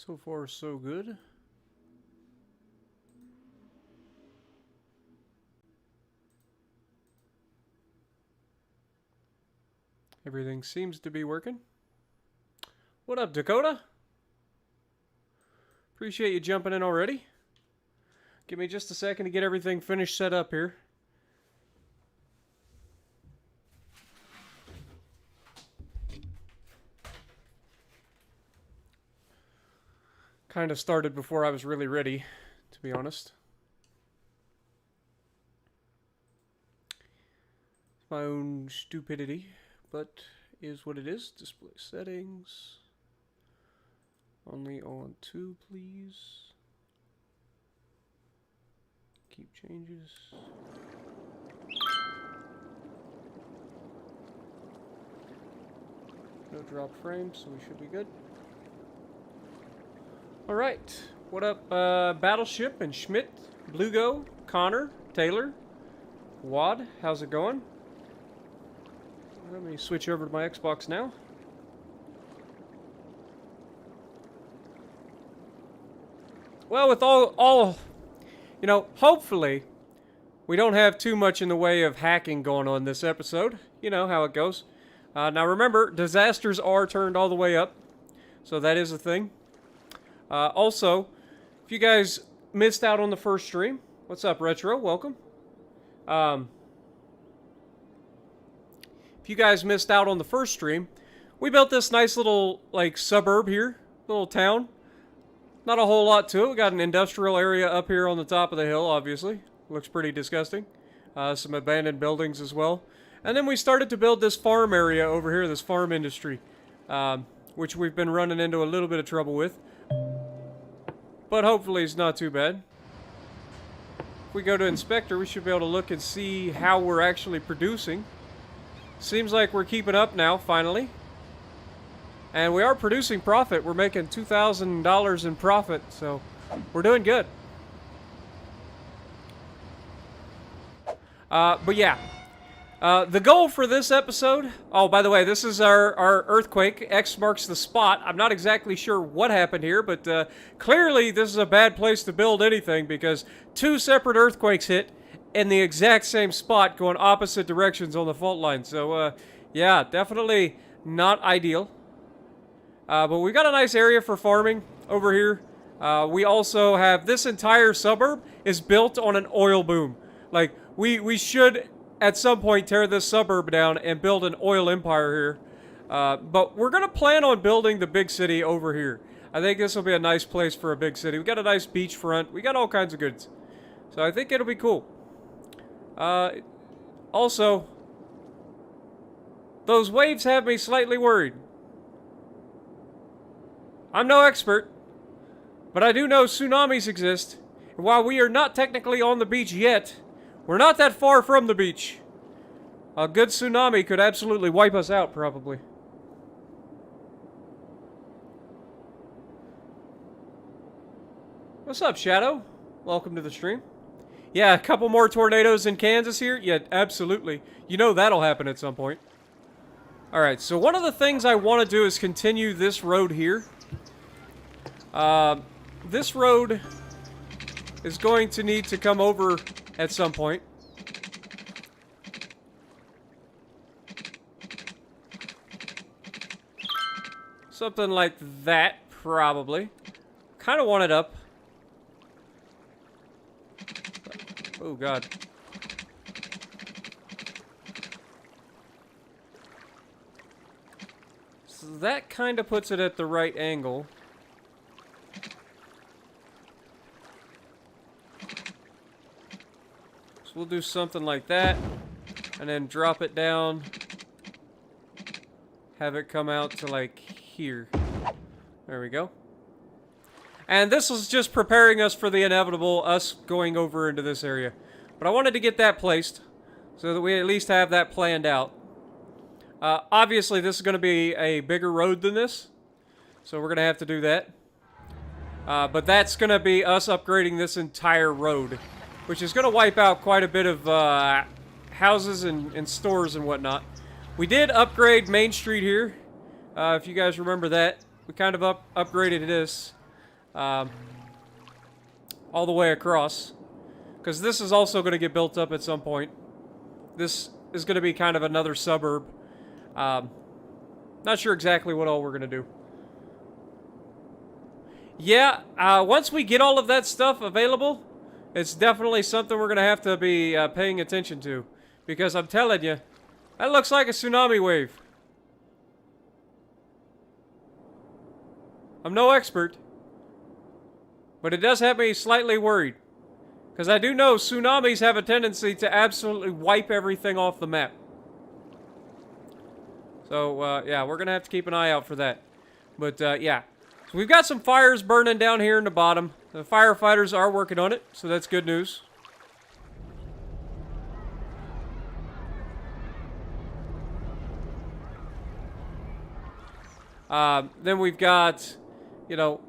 So far, so good. Everything seems to be working. What up, Dakota? Appreciate you jumping in already. Give me just a second to get everything finished set up here. Kind of started before I was really ready, to be honest. My own stupidity, but is what it is. Display settings. Only on 2, please. Keep changes. No drop frames, so we should be good. Alright, what up, Battleship and Schmidt, Bluego, Connor, Taylor, Wad, how's it going? Let me switch over to my Xbox now. Well, with all, you know, hopefully, we don't have too much in the way of hacking going on this episode. You know how it goes. Now remember, disasters are turned all the way up, so that is a thing. Also, if you guys missed out on the first stream, what's up, Retro? Welcome. If you guys missed out on the first stream, we built this nice little, like, suburb here, little town. Not a whole lot to it. We got an industrial area up here on the top of the hill, obviously. Looks pretty disgusting. Some abandoned buildings as well. And then we started to build this farm area over here, this farm industry, which we've been running into a little bit of trouble with. But hopefully it's not too bad. If we go to Inspector, we should be able to look and see how we're actually producing. Seems like we're keeping up now, finally. And we are producing profit. We're making $2,000 in profit, so we're doing good. But yeah. The goal for this episode... Oh, by the way, this is our earthquake. X marks the spot. I'm not exactly sure what happened here, but clearly this is a bad place to build anything because 2 separate earthquakes hit in the exact same spot going opposite directions on the fault line. So, yeah, definitely not ideal. But we've got a nice area for farming over here. We also have this entire suburb is built on an oil boom. Like, we should... at some point tear this suburb down and build an oil empire here. But we're going to plan on building the big city over here. I think this will be a nice place for a big city. We got a nice beachfront. We got all kinds of goods. So I think it'll be cool. Also, those waves have me slightly worried. I'm no expert, but I do know tsunamis exist. And while we are not technically on the beach yet, we're not that far from the beach. A good tsunami could absolutely wipe us out, probably. What's up, Shadow? Welcome to the stream. Yeah, a couple more tornadoes in Kansas here? Yeah, absolutely. You know that'll happen at some point. Alright, so one of the things I want to do is continue this road here. This road is going to need to come over at some point. Something like that, probably. Kind of want it up. Oh, God. So that kind of puts it at the right angle. So we'll do something like that. And then drop it down. Have it come out to, like, here. There we go. And this was just preparing us for the inevitable, us going over into this area. But I wanted to get that placed, so that we at least have that planned out. Obviously, this is going to be a bigger road than this, so we're going to have to do that. But that's going to be us upgrading this entire road, which is going to wipe out quite a bit of houses and stores and whatnot. We did upgrade Main Street here, if you guys remember that. We kind of upgraded this. all the way across. Because this is also going to get built up at some point. This is going to be kind of another suburb. Not sure exactly what all we're going to do. Yeah, once we get all of that stuff available, it's definitely something we're going to have to be paying attention to. Because I'm telling you, that looks like a tsunami wave. I'm no expert, but it does have me slightly worried. Because I do know tsunamis have a tendency to absolutely wipe everything off the map. So, yeah, we're going to have to keep an eye out for that. But, yeah. So we've got some fires burning down here in the bottom. The firefighters are working on it, so that's good news. Then we've got, you know,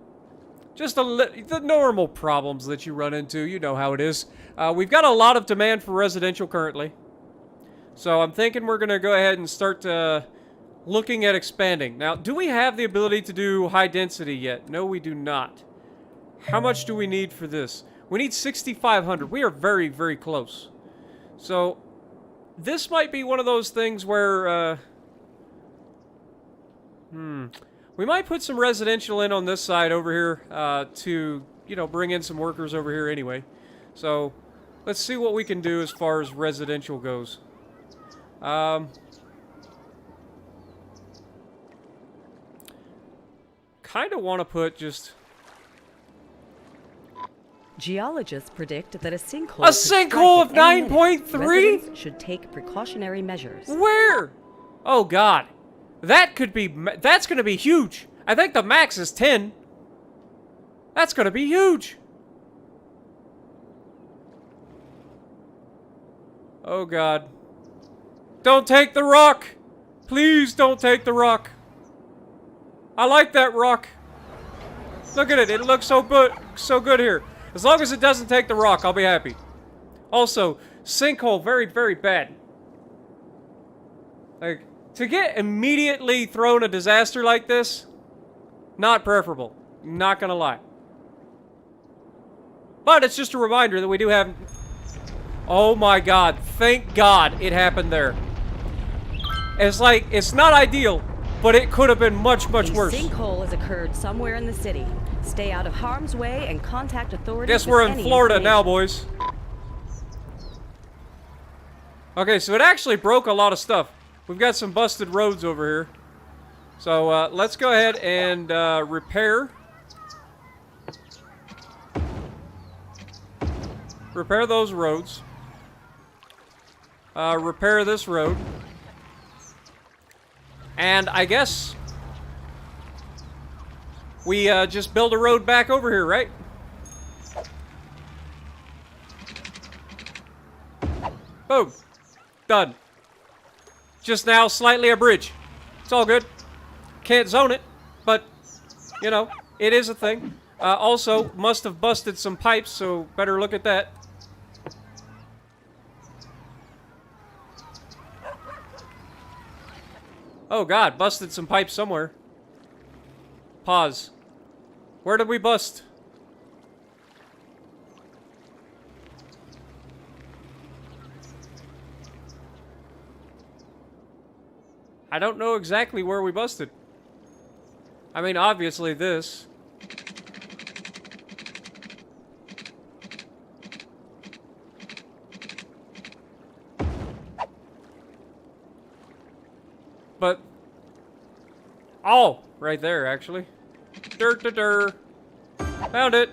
just the normal problems that you run into. You know how it is. We've got a lot of demand for residential currently. So I'm thinking we're going to go ahead and start looking at expanding. Now, do we have the ability to do high density yet? No, we do not. How much do we need for this? We need 6,500. We are very, very close. So this might be one of those things where... we might put some residential in on this side over here to, you know, bring in some workers over here anyway. So, let's see what we can do as far as residential goes. Kind of want to put just... Geologists predict that a sinkhole... A sinkhole of 9.3? Should take precautionary measures. Where? Oh, God. That could be... That's going to be huge. I think the max is 10. That's going to be huge. Oh, God. Don't take the rock. Please don't take the rock. I like that rock. Look at it. It looks so good here. As long as it doesn't take the rock, I'll be happy. Also, sinkhole, very, very bad. Like... To get immediately thrown a disaster like this, not preferable. Not gonna lie. But it's just a reminder that we do have... Oh my God. Thank God it happened there. It's like, it's not ideal, but it could have been much, much worse. A sinkhole has occurred somewhere in the city. Stay out of harm's way and contact authorities. Guess we're in Florida now, boys. Okay, so it actually broke a lot of stuff. We've got some busted roads over here. So, let's go ahead and repair. Repair those roads. Repair this road. And I guess we just build a road back over here, right? Boom. Done. Just now, slightly a bridge. It's all good. Can't zone it, but, you know, it is a thing. Also, must have busted some pipes, so better look at that. Oh, God, busted some pipes somewhere. Pause. Where did we bust? I don't know exactly where we busted. I mean, obviously this. But... Oh! Right there, actually. Found it!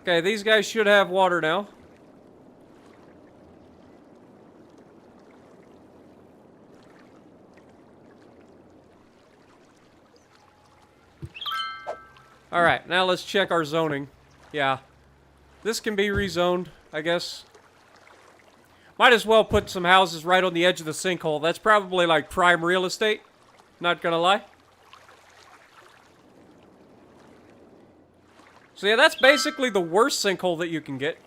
Okay, these guys should have water now. Alright, now let's check our zoning. Yeah. This can be rezoned, I guess. Might as well put some houses right on the edge of the sinkhole. That's probably like prime real estate. Not gonna lie. So yeah, that's basically the worst sinkhole that you can get.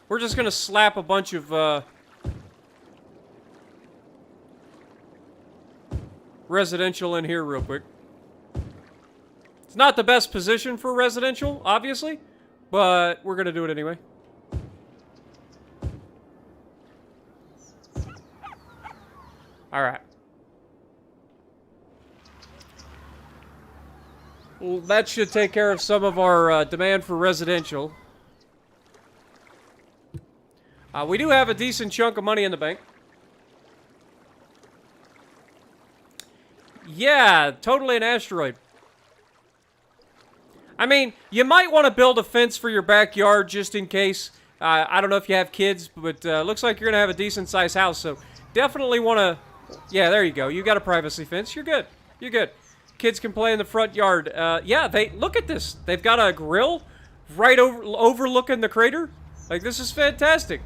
We're just gonna slap a bunch of, residential in here real quick. It's not the best position for residential, obviously, but we're going to do it anyway. Alright. Well, that should take care of some of our demand for residential. We do have a decent chunk of money in the bank. Yeah, totally an asteroid. I mean, you might want to build a fence for your backyard just in case. I don't know if you have kids, but looks like you're going to have a decent-sized house, so definitely want to... Yeah, there you go. You got a privacy fence. You're good. You're good. Kids can play in the front yard. Yeah, look at this. They've got a grill right overlooking the crater. Like, this is fantastic.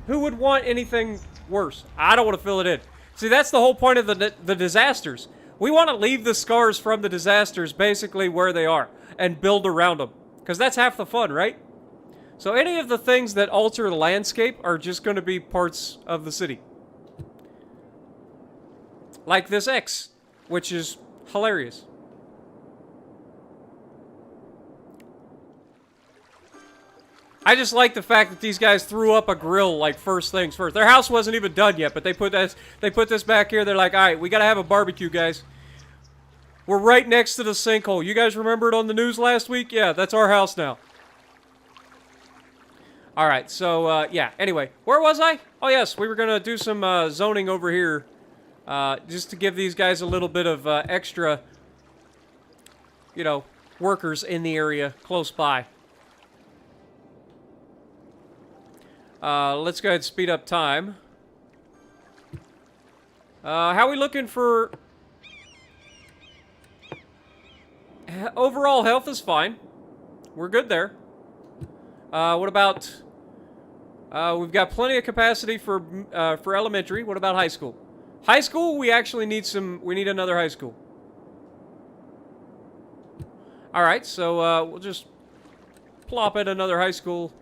Who would want anything worse? I don't want to fill it in. See, that's the whole point of the disasters. We want to leave the scars from the disasters basically where they are and build around them. Because that's half the fun, right? So any of the things that alter the landscape are just going to be parts of the city. Like this X, which is hilarious. I just like the fact that these guys threw up a grill like first things first. Their house wasn't even done yet, but they put this back here. They're like, all right, we got to have a barbecue, guys. We're right next to the sinkhole. You guys remember it on the news last week? Yeah, that's our house now. All right, so, yeah. Anyway, where was I? Oh, yes, we were going to do some zoning over here just to give these guys a little bit of extra, you know, workers in the area close by. Let's go ahead and speed up time. How are we looking for... Overall health is fine. We're good there. What about... we've got plenty of capacity for elementary. What about high school? High school, we actually need we need another high school. Alright, so we'll just plop in another high school.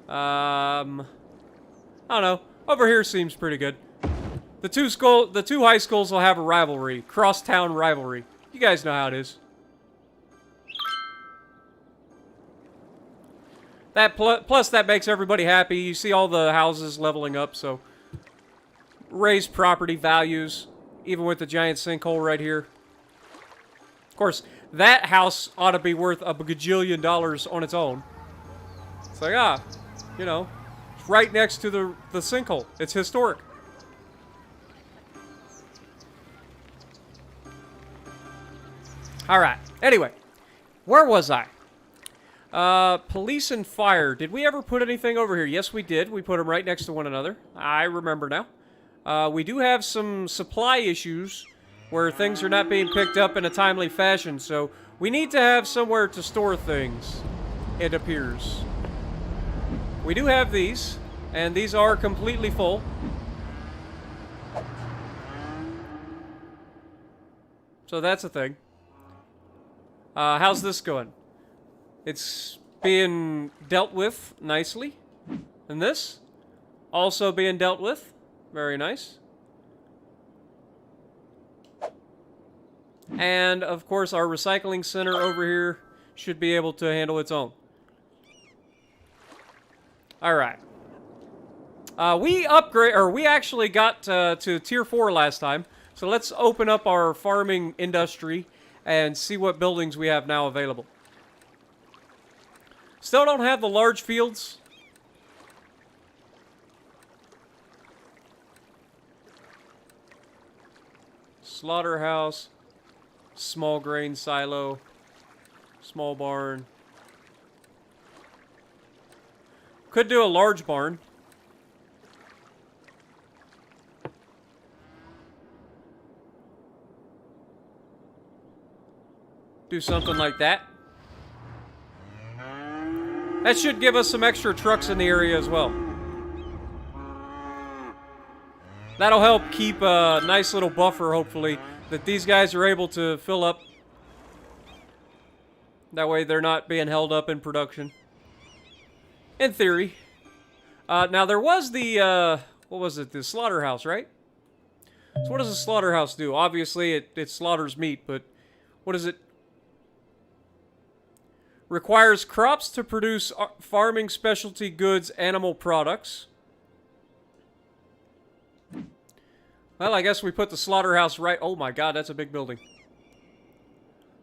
I don't know. Over here seems pretty good. The two high schools will have a rivalry. Crosstown rivalry. You guys know how it is. Plus that makes everybody happy. You see all the houses leveling up, so... Raise property values, even with the giant sinkhole right here. Of course, that house ought to be worth a bajillion dollars on its own. It's like, you know, it's right next to the sinkhole. It's historic. Alright, anyway, where was I? Police and fire. Did we ever put anything over here? Yes, we did. We put them right next to one another. I remember now. We do have some supply issues where things are not being picked up in a timely fashion, so we need to have somewhere to store things, it appears. We do have these, and these are completely full. So that's a thing. How's this going? It's being dealt with nicely. And this? Also being dealt with. Very nice. And, of course, our recycling center over here should be able to handle its own. Alright. We actually got to Tier 4 last time. So let's open up our farming industry and see what buildings we have now available. Still don't have the large fields. Slaughterhouse, small grain silo, small barn. Could do a large barn. Do something like that. That should give us some extra trucks in the area as well. That'll help keep a nice little buffer, hopefully, that these guys are able to fill up. That way they're not being held up in production. In theory. Now there was the, what was it? The slaughterhouse, right? So what does a slaughterhouse do? Obviously, it slaughters meat, but what does it... Requires crops to produce farming specialty goods, animal products. Well, I guess we put the slaughterhouse right... Oh my god, that's a big building.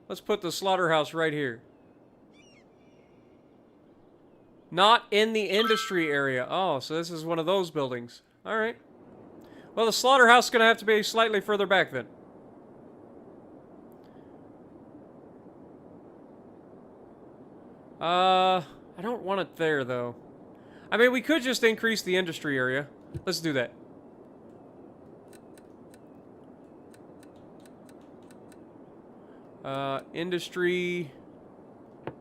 Let's put the slaughterhouse right here. Not in the industry area. Oh, so this is one of those buildings. Alright. Well, the slaughterhouse is going to have to be slightly further back then. I don't want it there, though. I mean, we could just increase the industry area. Let's do that. Industry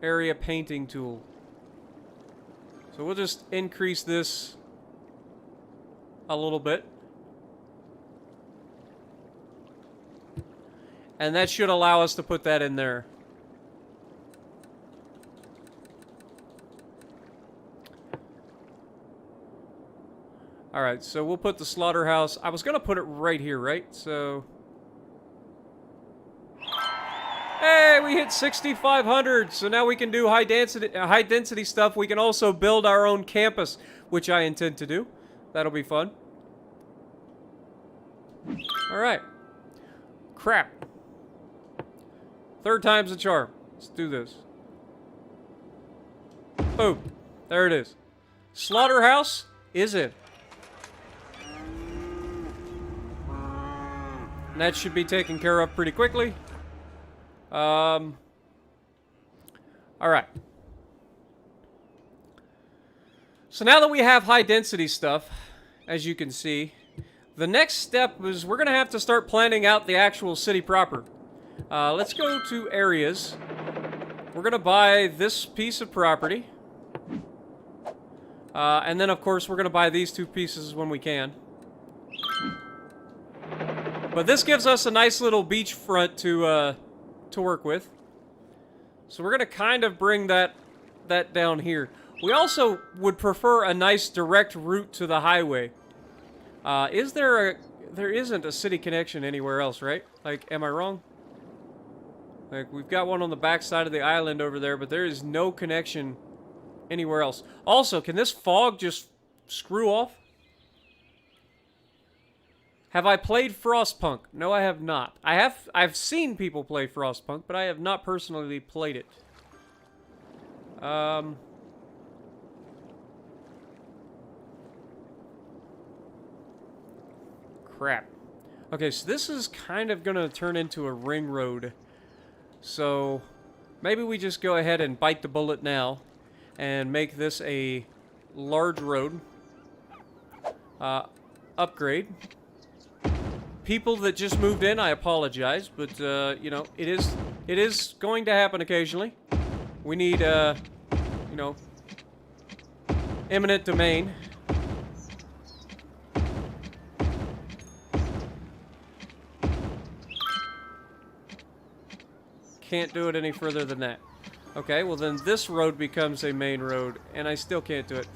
area painting tool. So we'll just increase this a little bit. And that should allow us to put that in there. Alright, so we'll put the slaughterhouse... I was going to put it right here, right? So... Hey, we hit 6,500! So now we can do high density stuff. We can also build our own campus, which I intend to do. That'll be fun. Alright. Crap. Third time's a charm. Let's do this. Boom. There it is. Slaughterhouse is in. And that should be taken care of pretty quickly. Alright. So now that we have high density stuff, as you can see, the next step is we're going to have to start planning out the actual city proper. Let's go to areas. We're going to buy this piece of property. And then, of course, we're going to buy these two pieces when we can. But this gives us a nice little beachfront to work with. So we're going to kind of bring that down here. We also would prefer a nice direct route to the highway. There isn't a city connection anywhere else, right? Like, am I wrong? Like, we've got one on the back side of the island over there, but there is no connection anywhere else. Also, can this fog just screw off? Have I played Frostpunk? No, I have not. I've seen people play Frostpunk, but I have not personally played it. Crap. Okay, so this is kind of going to turn into a ring road. So, maybe we just go ahead and bite the bullet now and make this a large road. Upgrade. People that just moved in, I apologize, but, you know, it is going to happen occasionally. We need, you know, eminent domain. Can't do it any further than that. Okay, well then this road becomes a main road, and I still can't do it.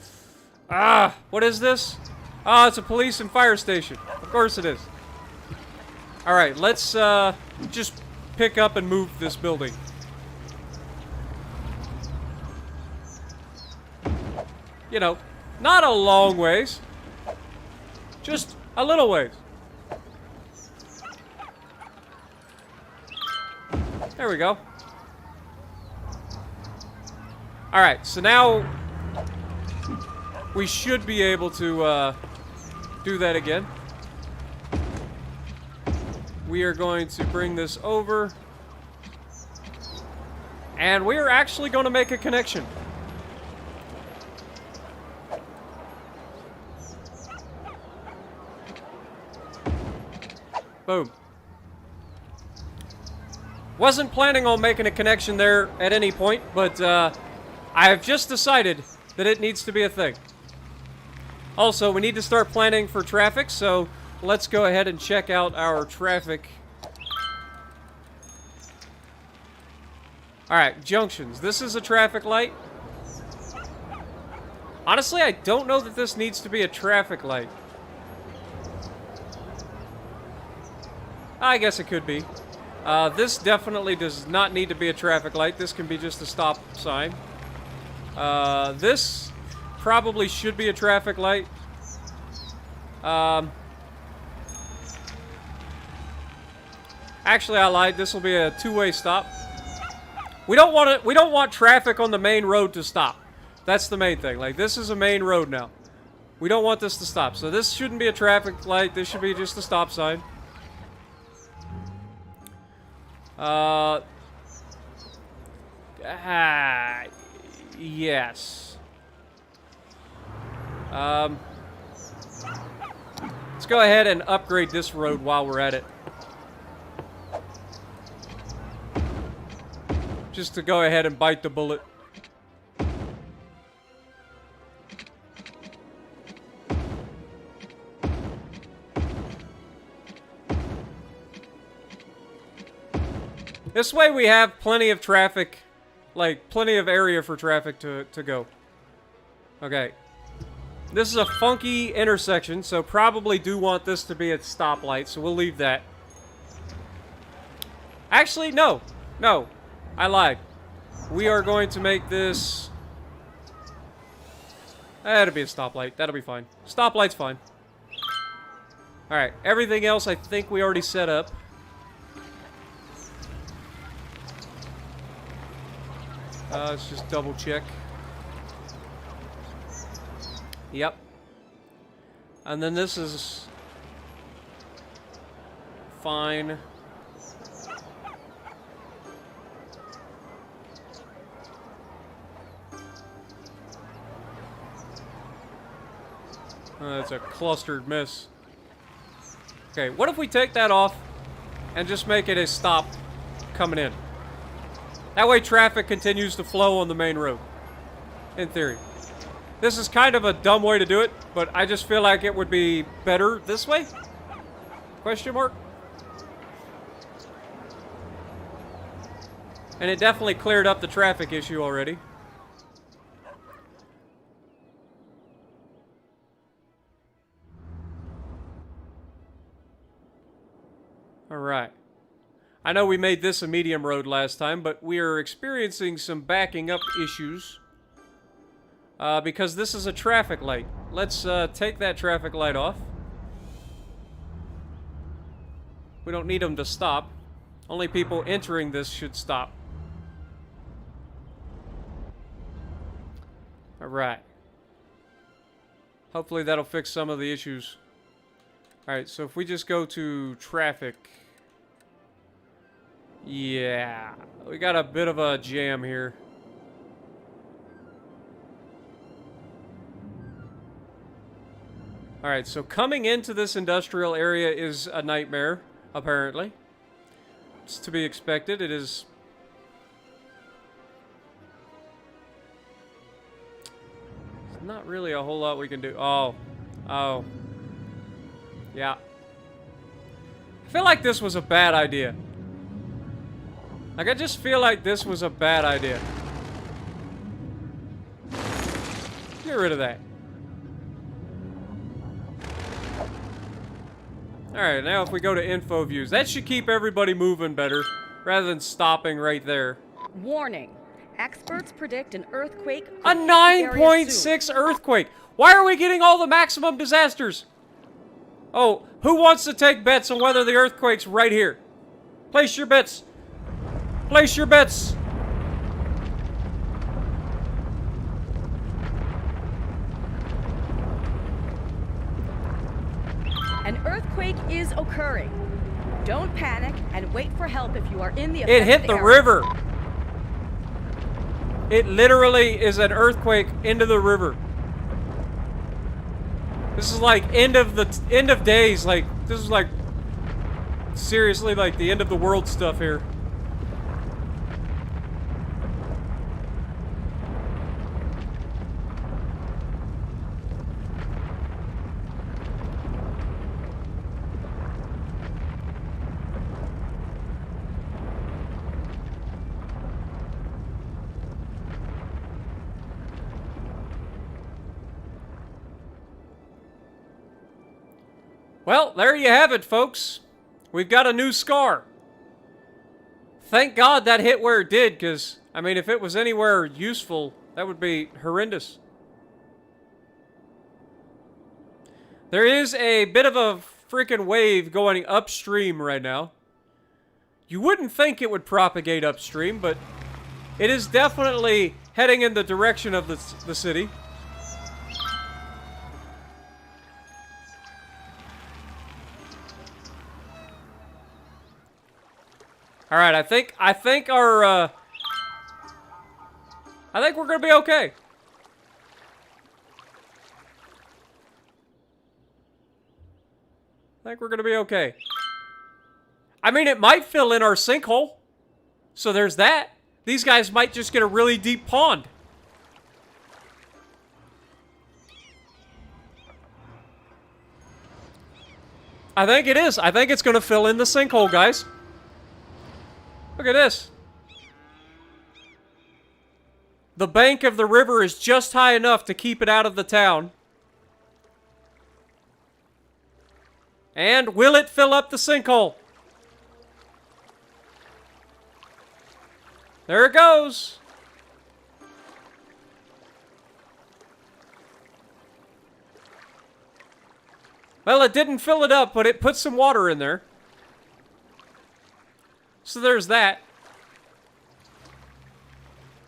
Ah, what is this? Ah, it's a police and fire station. Of course it is. Alright, let's just pick up and move this building. You know, not a long ways. Just a little ways. There we go. Alright, so now we should be able to do that again. We are going to bring this over. And we are actually going to make a connection. Boom. Wasn't planning on making a connection there at any point, but I have just decided that it needs to be a thing. Also, we need to start planning for traffic, so let's go ahead and check out our traffic. Alright, junctions. This is a traffic light. Honestly, I don't know that this needs to be a traffic light. I guess it could be. This definitely does not need to be a traffic light. This can be just a stop sign. This probably should be a traffic light. Actually, I lied. This will be a two-way stop. We don't want it. We don't want traffic on the main road to stop. That's the main thing. Like, this is a main road now. We don't want this to stop. So this shouldn't be a traffic light. This should be just a stop sign. Yes. Let's go ahead and upgrade this road while we're at it. Just to go ahead and bite the bullet. This way we have plenty of traffic, like plenty of area for traffic to go. Okay. This is a funky intersection, so probably do want this to be a stoplight, so we'll leave that. Actually, no. No. I lied. We are going to make this... That'll be a stoplight. That'll be fine. Stoplight's fine. Alright. Everything else I think we already set up. Let's just double check. Yep. And then this is... fine. It's a clustered mess. Okay, what if we take that off and just make it a stop coming in? That way traffic continues to flow on the main road. In theory. This is kind of a dumb way to do it, but I just feel like it would be better this way? Question mark? And it definitely cleared up the traffic issue already. Alright. I know we made this a medium road last time, but we are experiencing some backing up issues. Because this is a traffic light. Let's take that traffic light off. We don't need them to stop. Only people entering this should stop. Alright. Hopefully that'll fix some of the issues. Alright, so if we just go to traffic... Yeah, we got a bit of a jam here. Alright, so coming into this industrial area is a nightmare, apparently. It's to be expected. It is... There's not really a whole lot we can do. Oh. Oh. Yeah. I feel like this was a bad idea. Like, I just feel like this was a bad idea. Get rid of that. Alright, now if we go to info views, that should keep everybody moving better, rather than stopping right there. Warning. Experts predict an earthquake. A 9.6 earthquake! Why are we getting all the maximum disasters? Oh, who wants to take bets on whether the earthquake's right here? Place your bets. Place your bets. An earthquake is occurring. Don't panic and wait for help if you are in the It hit affected the area. river. It literally is an earthquake into the river. This is like end of days. Like, this is like seriously like the end of the world stuff here. Well, there you have it, folks. We've got a new scar. Thank God that hit where it did, because, I mean, if it was anywhere useful, that would be horrendous. There is a bit of a freaking wave going upstream right now. You wouldn't think it would propagate upstream, but it is definitely heading in the direction of the city. All right, I think we're gonna be okay. I think we're gonna be okay. I mean, it might fill in our sinkhole. So there's that. These guys might just get a really deep pond. I think it is. I think it's gonna fill in the sinkhole, guys. Look at this. The bank of the river is just high enough to keep it out of the town. And will it fill up the sinkhole? There it goes. Well, it didn't fill it up, but it put some water in there. So there's that.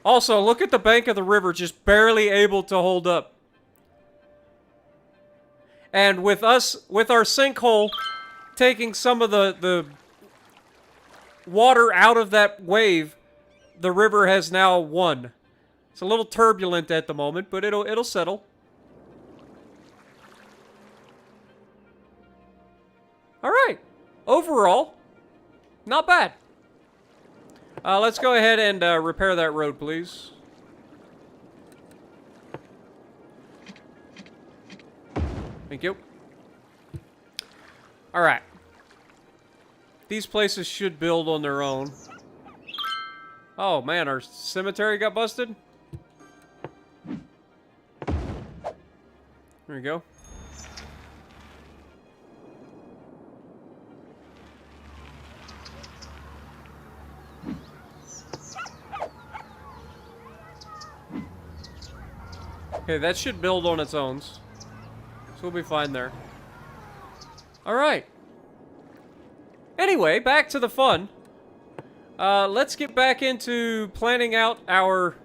Also, look at the bank of the river, just barely able to hold up. And with our sinkhole taking some of the water out of that wave, the river has now won. It's a little turbulent at the moment, but it'll settle. All right. Overall, not bad. Let's go ahead and repair that road, please. Thank you. All right. These places should build on their own. Oh, man, our cemetery got busted? There we go. Okay, that should build on its own. So we'll be fine there. Alright. Anyway, back to the fun. Let's get back into planning out our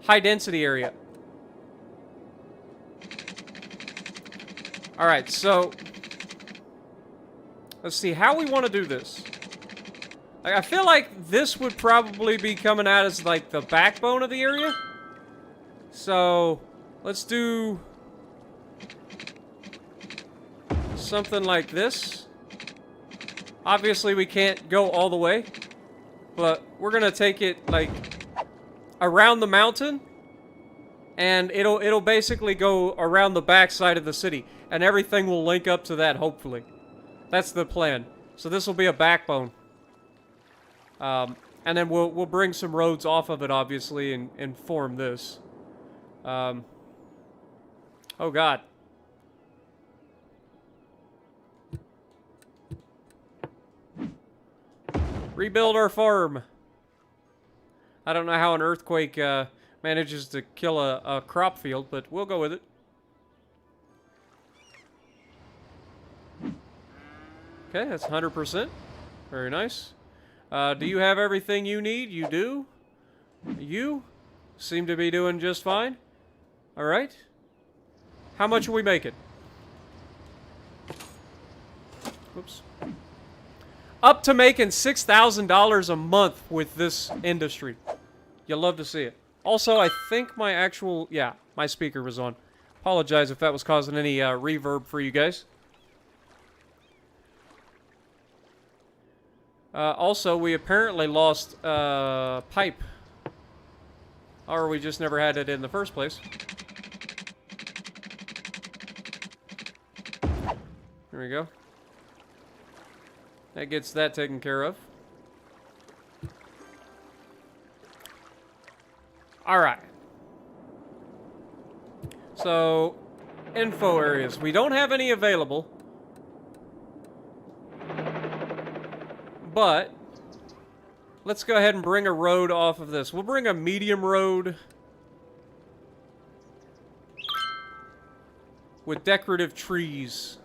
high density area. Alright, so let's see how we want to do this. I feel like this would probably be coming out as like the backbone of the area. So let's do something like this. Obviously we can't go all the way, but we're gonna take it like around the mountain, and it'll basically go around the back side of the city, and everything will link up to that, hopefully. That's the plan. So this will be a backbone. And then we'll bring some roads off of it, obviously, and form this. Oh God. Rebuild our farm. I don't know how an earthquake manages to kill a crop field, but we'll go with it. Okay, that's 100%. Very nice. Do you have everything you need? You do. You seem to be doing just fine. All right. How much are we making? Whoops. Up to making $6,000 a month with this industry. You'll love to see it. Also, I think my actual... Yeah, my speaker was on. Apologize if that was causing any reverb for you guys. Also, we apparently lost pipe. Or we just never had it in the first place. There we go. That gets that taken care of. Alright. So, info areas. We don't have any available. But let's go ahead and bring a road off of this. We'll bring a medium road with decorative trees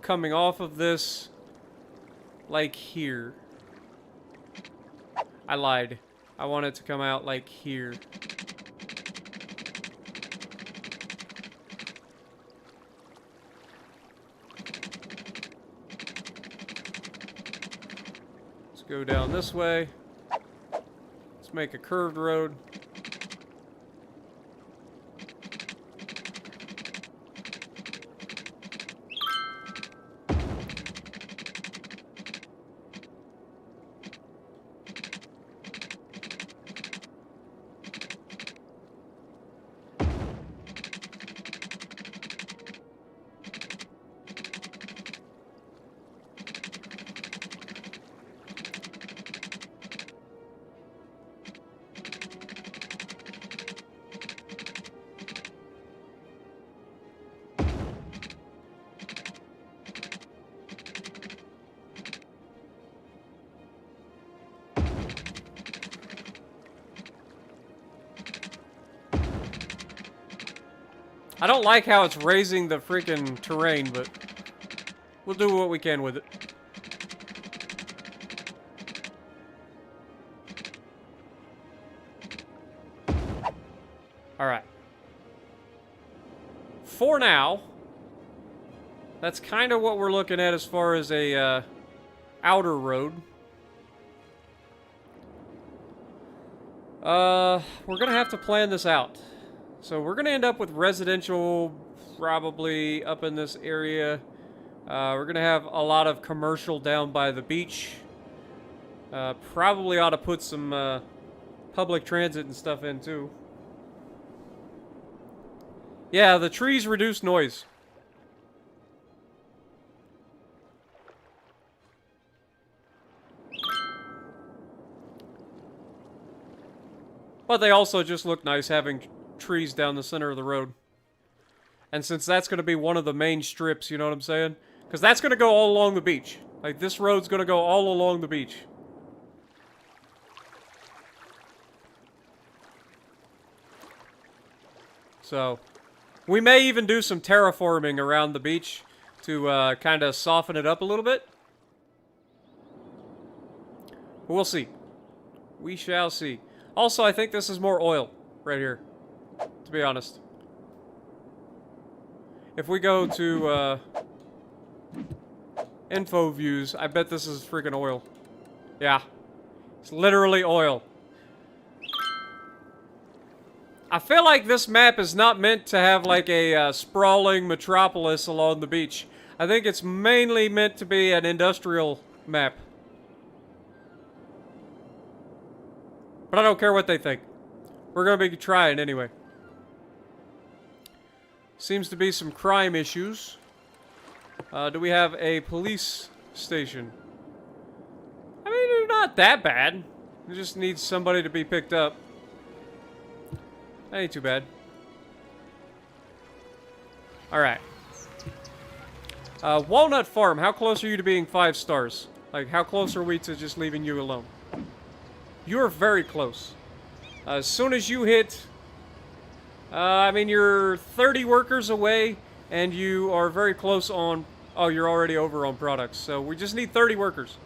coming off of this, like here. I lied. I want it to come out like here. Let's go down this way. Let's make a curved road. I don't like how it's raising the freaking terrain, but we'll do what we can with it. Alright. For now, that's kind of what we're looking at as far as a outer road. We're gonna have to plan this out. So we're gonna end up with residential probably up in this area. We're gonna have a lot of commercial down by the beach. Probably ought to put some public transit and stuff in too. Yeah, the trees reduce noise. But they also just look nice having trees down the center of the road. And since that's going to be one of the main strips, you know what I'm saying? Because that's going to go all along the beach. Like, this road's going to go all along the beach. So, we may even do some terraforming around the beach to kind of soften it up a little bit. But we'll see. We shall see. Also, I think this is more oil right here, to be honest. If we go to info views, I bet this is freaking oil. Yeah, it's literally oil. I feel like this map is not meant to have like a sprawling metropolis along the beach. I think it's mainly meant to be an industrial map. But I don't care what they think. We're going to be trying anyway. Seems to be some crime issues. Do we have a police station? I mean, they're not that bad. We just need somebody to be picked up. That ain't too bad. Alright. Walnut Farm, how close are you to being 5 stars? Like, how close are we to just leaving you alone? You're very close. As soon as you hit... I mean, you're 30 workers away, and you are very close on... Oh, you're already over on products, so we just need 30 workers.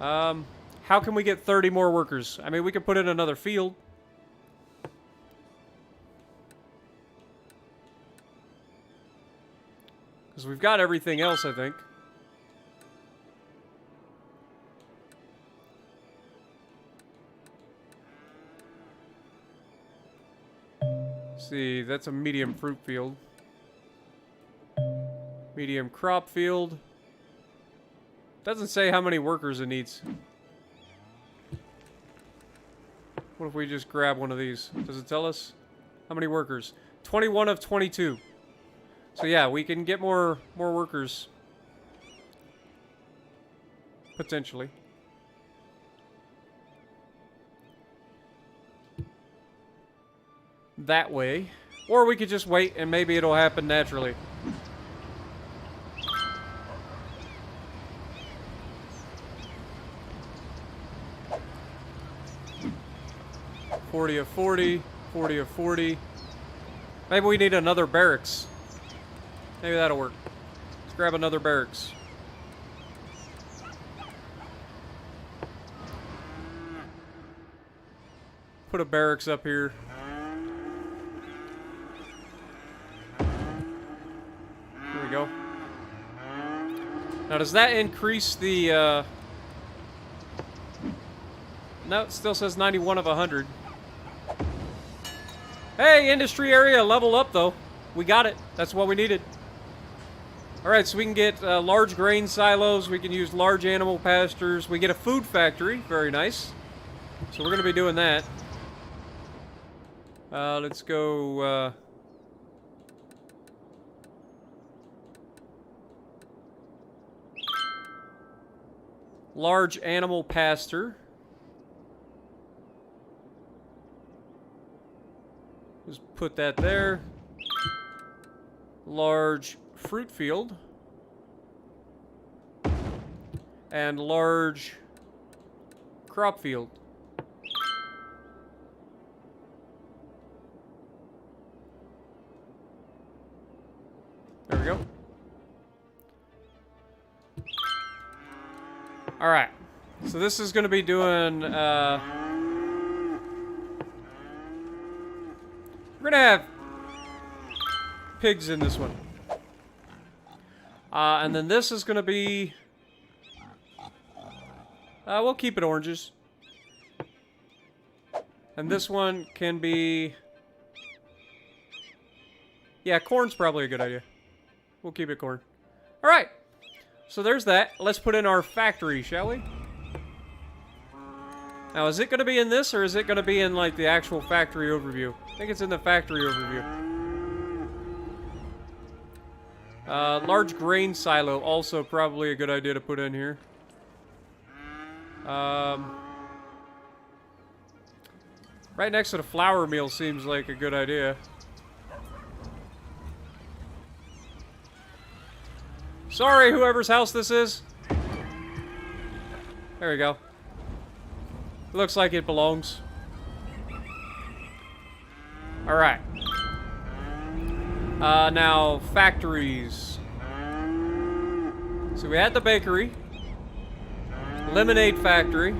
How can we get 30 more workers? I mean, we could put in another field. Because we've got everything else, I think. See, that's a medium fruit field. Medium crop field. Doesn't say how many workers it needs. What if we just grab one of these? Does it tell us how many workers? 21 of 22. So yeah, we can get more workers. Potentially. That way. Or we could just wait and maybe it'll happen naturally. 40 of 40. 40 of 40. Maybe we need another barracks. Maybe that'll work. Let's grab another barracks. Put a barracks up here. Here we go. Now, does that increase the, No, it still says 91 of 100. Hey, industry area, level up, though. We got it. That's what we needed. Alright, so we can get large grain silos. We can use large animal pastures. We get a food factory. Very nice. So we're going to be doing that. Let's go... large animal pasture. Just put that there. Large fruit field. And large crop field. There we go. Alright. So this is going to be doing, we're going to have pigs in this one. And then this is going to be, we'll keep it oranges. And this one can be, yeah, corn's probably a good idea. We'll keep it corn. Alright. So there's that. Let's put in our factory, shall we? Now, is it going to be in this, or is it going to be in, like, the actual factory overview? I think it's in the factory overview. Large grain silo, also probably a good idea to put in here. Right next to the flour mill seems like a good idea. Sorry, whoever's house this is. There we go. Looks like it belongs. Alright. Now, factories. So we had the bakery. Lemonade factory.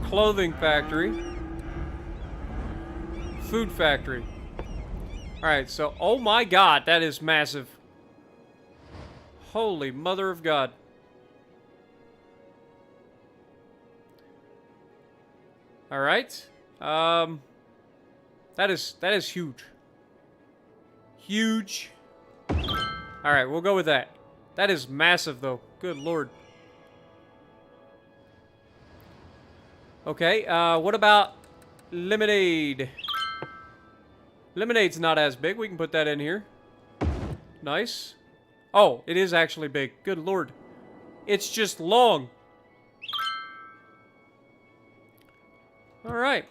Clothing factory. Food factory. Alright, so, oh my god, that is massive. Holy mother of God. Alright. That is huge. Huge. Alright, we'll go with that. That is massive, though. Good lord. Okay, what about lemonade? Lemonade's not as big. We can put that in here. Nice. Oh, it is actually big. Good lord. It's just long. Alright.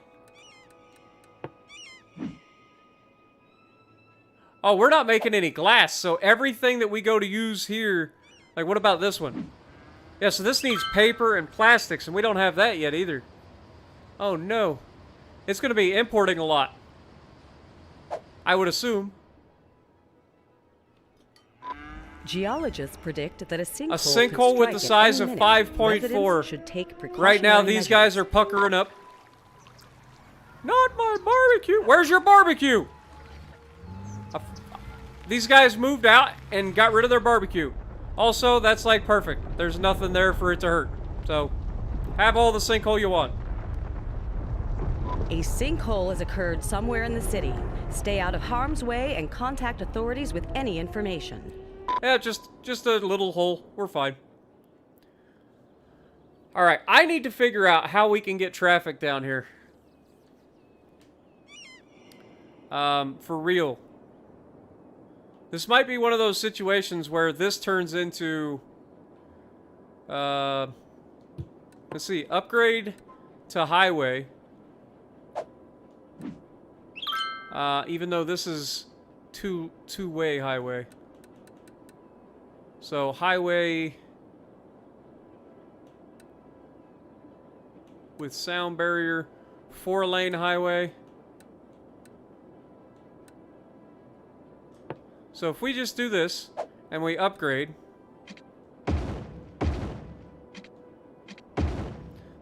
Oh, we're not making any glass, so everything that we go to use here... Like, what about this one? Yeah, so this needs paper and plastics, and we don't have that yet either. Oh, no. It's going to be importing a lot. I would assume. Geologists predict that a sinkhole could with the strike size at of any minute. 5.4. Residents should take Right now, precautionary these measures. guys are puckering up. Not my barbecue. Where's your barbecue? These guys moved out and got rid of their barbecue. Also, that's like perfect. There's nothing there for it to hurt. So, have all the sinkhole you want. A sinkhole has occurred somewhere in the city. Stay out of harm's way and contact authorities with any information. Yeah, just a little hole. We're fine. Alright, I need to figure out how we can get traffic down here. For real. This might be one of those situations where this turns into... let's see, upgrade to highway. Even though this is two-way highway. So, highway... with sound barrier, 4-lane highway. So if we just do this and we upgrade,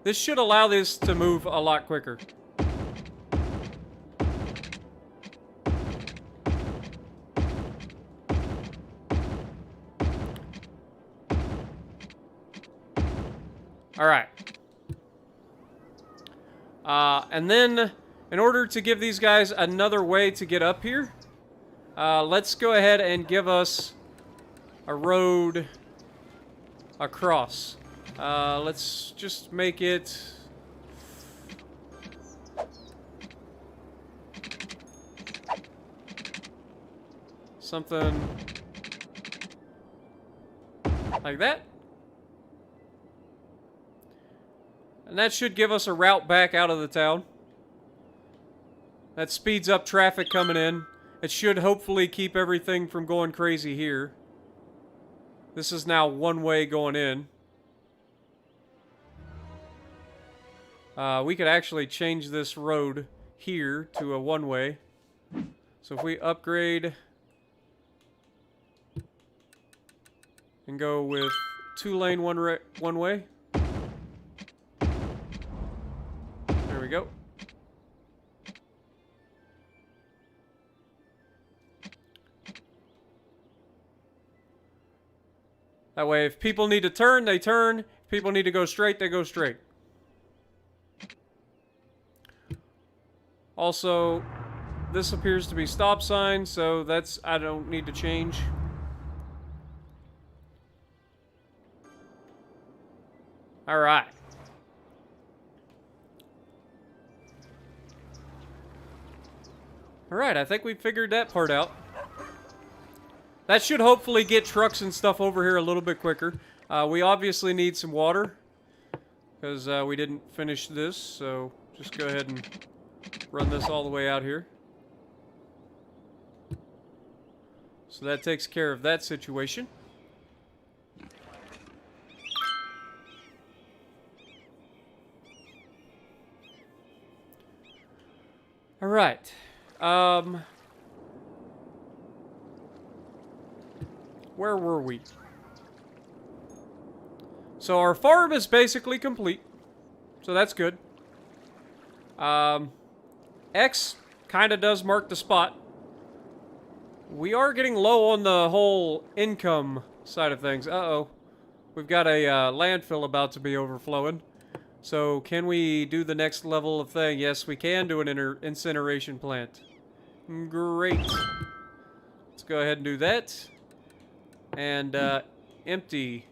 this should allow this to move a lot quicker. All right. And then, in order to give these guys another way to get up here, let's go ahead and give us a road across. Let's just make it... something like that. And that should give us a route back out of the town. That speeds up traffic coming in. It should hopefully keep everything from going crazy here. This is now one way going in. We could actually change this road here to a one-way. So if we upgrade and go with 2-lane one-way. There we go. That way, if people need to turn, they turn. If people need to go straight, they go straight. Also, this appears to be stop sign, so that's, I don't need to change. All right. All right, I think we figured that part out. That should hopefully get trucks and stuff over here a little bit quicker. We obviously need some water because we didn't finish this, so just go ahead and run this all the way out here. So that takes care of that situation. All right. Where were we? So our farm is basically complete. So that's good. X kind of does mark the spot. We are getting low on the whole income side of things. Uh-oh. We've got a landfill about to be overflowing. So can we do the next level of thing? Yes, we can do an incineration plant. Great. Let's go ahead and do that. And empty.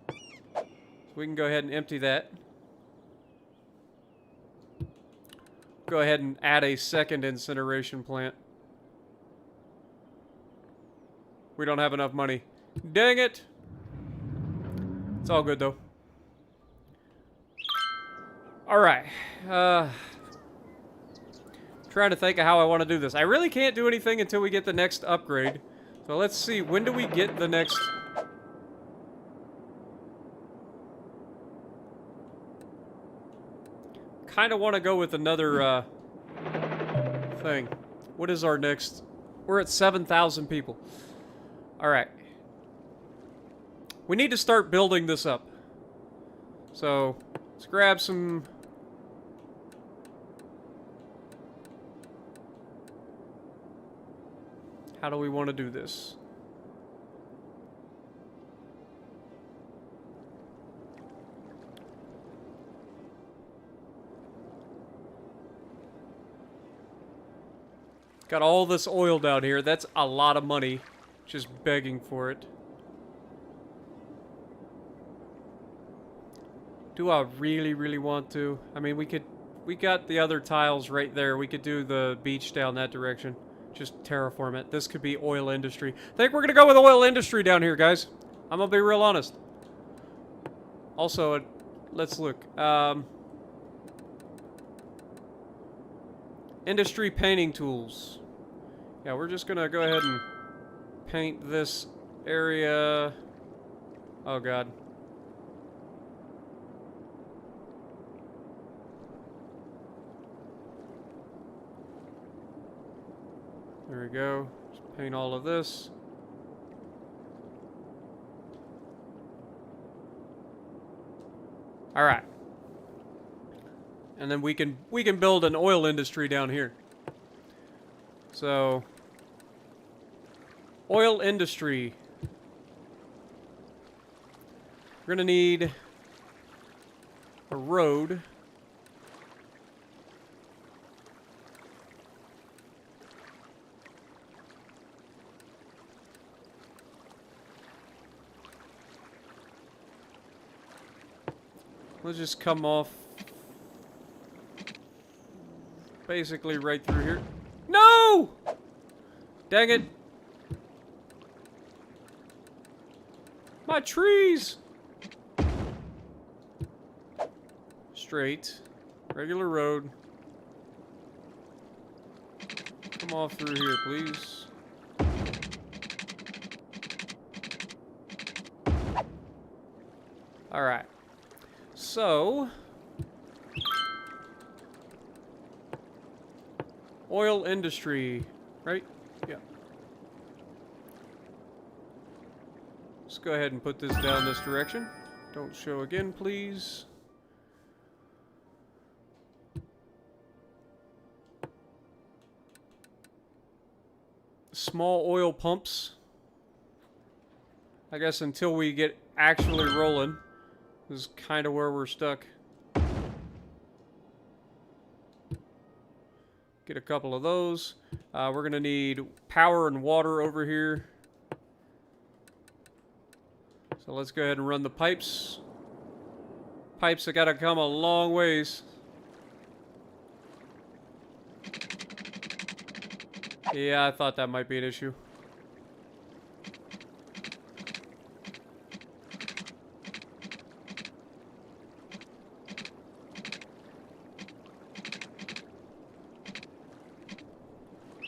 So we can go ahead and empty that. Go ahead and add a second incineration plant. We don't have enough money. Dang it! It's all good though. Alright. Trying to think of how I want to do this. I really can't do anything until we get the next upgrade. So let's see. When do we get the next... Kind of want to go with another thing. What is our next? We're at 7,000 people. Alright. We need to start building this up. So, let's grab some... How do we want to do this? Got all this oil down here. That's a lot of money. Just begging for it. Do I really, really want to? I mean, we got the other tiles right there. We could do the beach down that direction. Just terraform it. This could be oil industry. I think we're going to go with oil industry down here, guys. I'm going to be real honest. Also, let's look. Industry painting tools. Yeah, we're just going to go ahead and paint this area. Oh, God. There we go. Just paint all of this. All right. And then we can build an oil industry down here. So, oil industry. We're gonna need a road. Let's just come off basically right through here. No! Dang it. My trees! Straight. Regular road. Come off through here, please. Alright. So, oil industry, right? Yeah. Let's go ahead and put this down this direction. Don't show again, please. Small oil pumps. I guess until we get actually rolling. This is kind of where we're stuck. Get a couple of those. We're going to need power and water over here. So let's go ahead and run the pipes. Pipes have got to come a long ways. Yeah, I thought that might be an issue.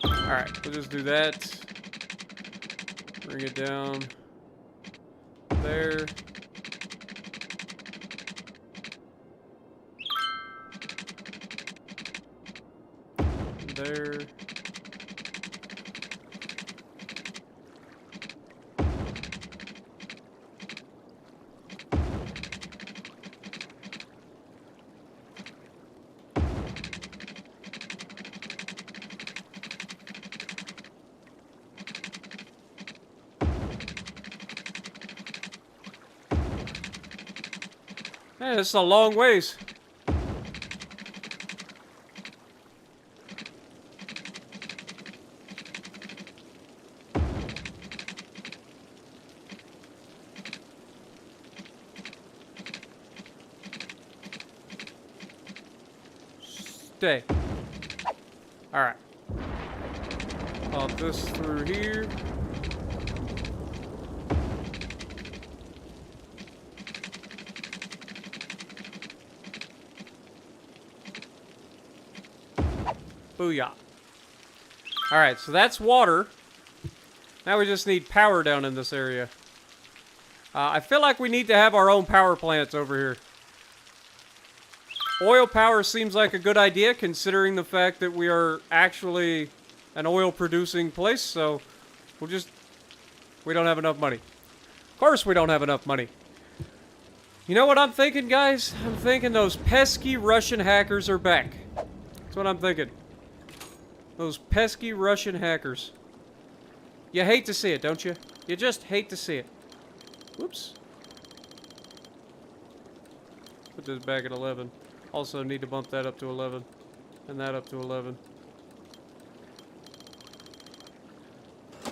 Alright, we'll just do that. Bring it down there. There. Man, this is a long ways. Stay. Alright. Pop this through here. Booyah. Alright, so that's water. Now we just need power down in this area. I feel like we need to have our own power plants over here. Oil power seems like a good idea, considering the fact that we are actually an oil-producing place, so we don't have enough money. Of course we don't have enough money. You know what I'm thinking, guys? I'm thinking those pesky Russian hackers are back. That's what I'm thinking. Those pesky Russian hackers. You hate to see it, don't you? You just hate to see it. Whoops. Put this back at 11. Also need to bump that up to 11. And that up to 11.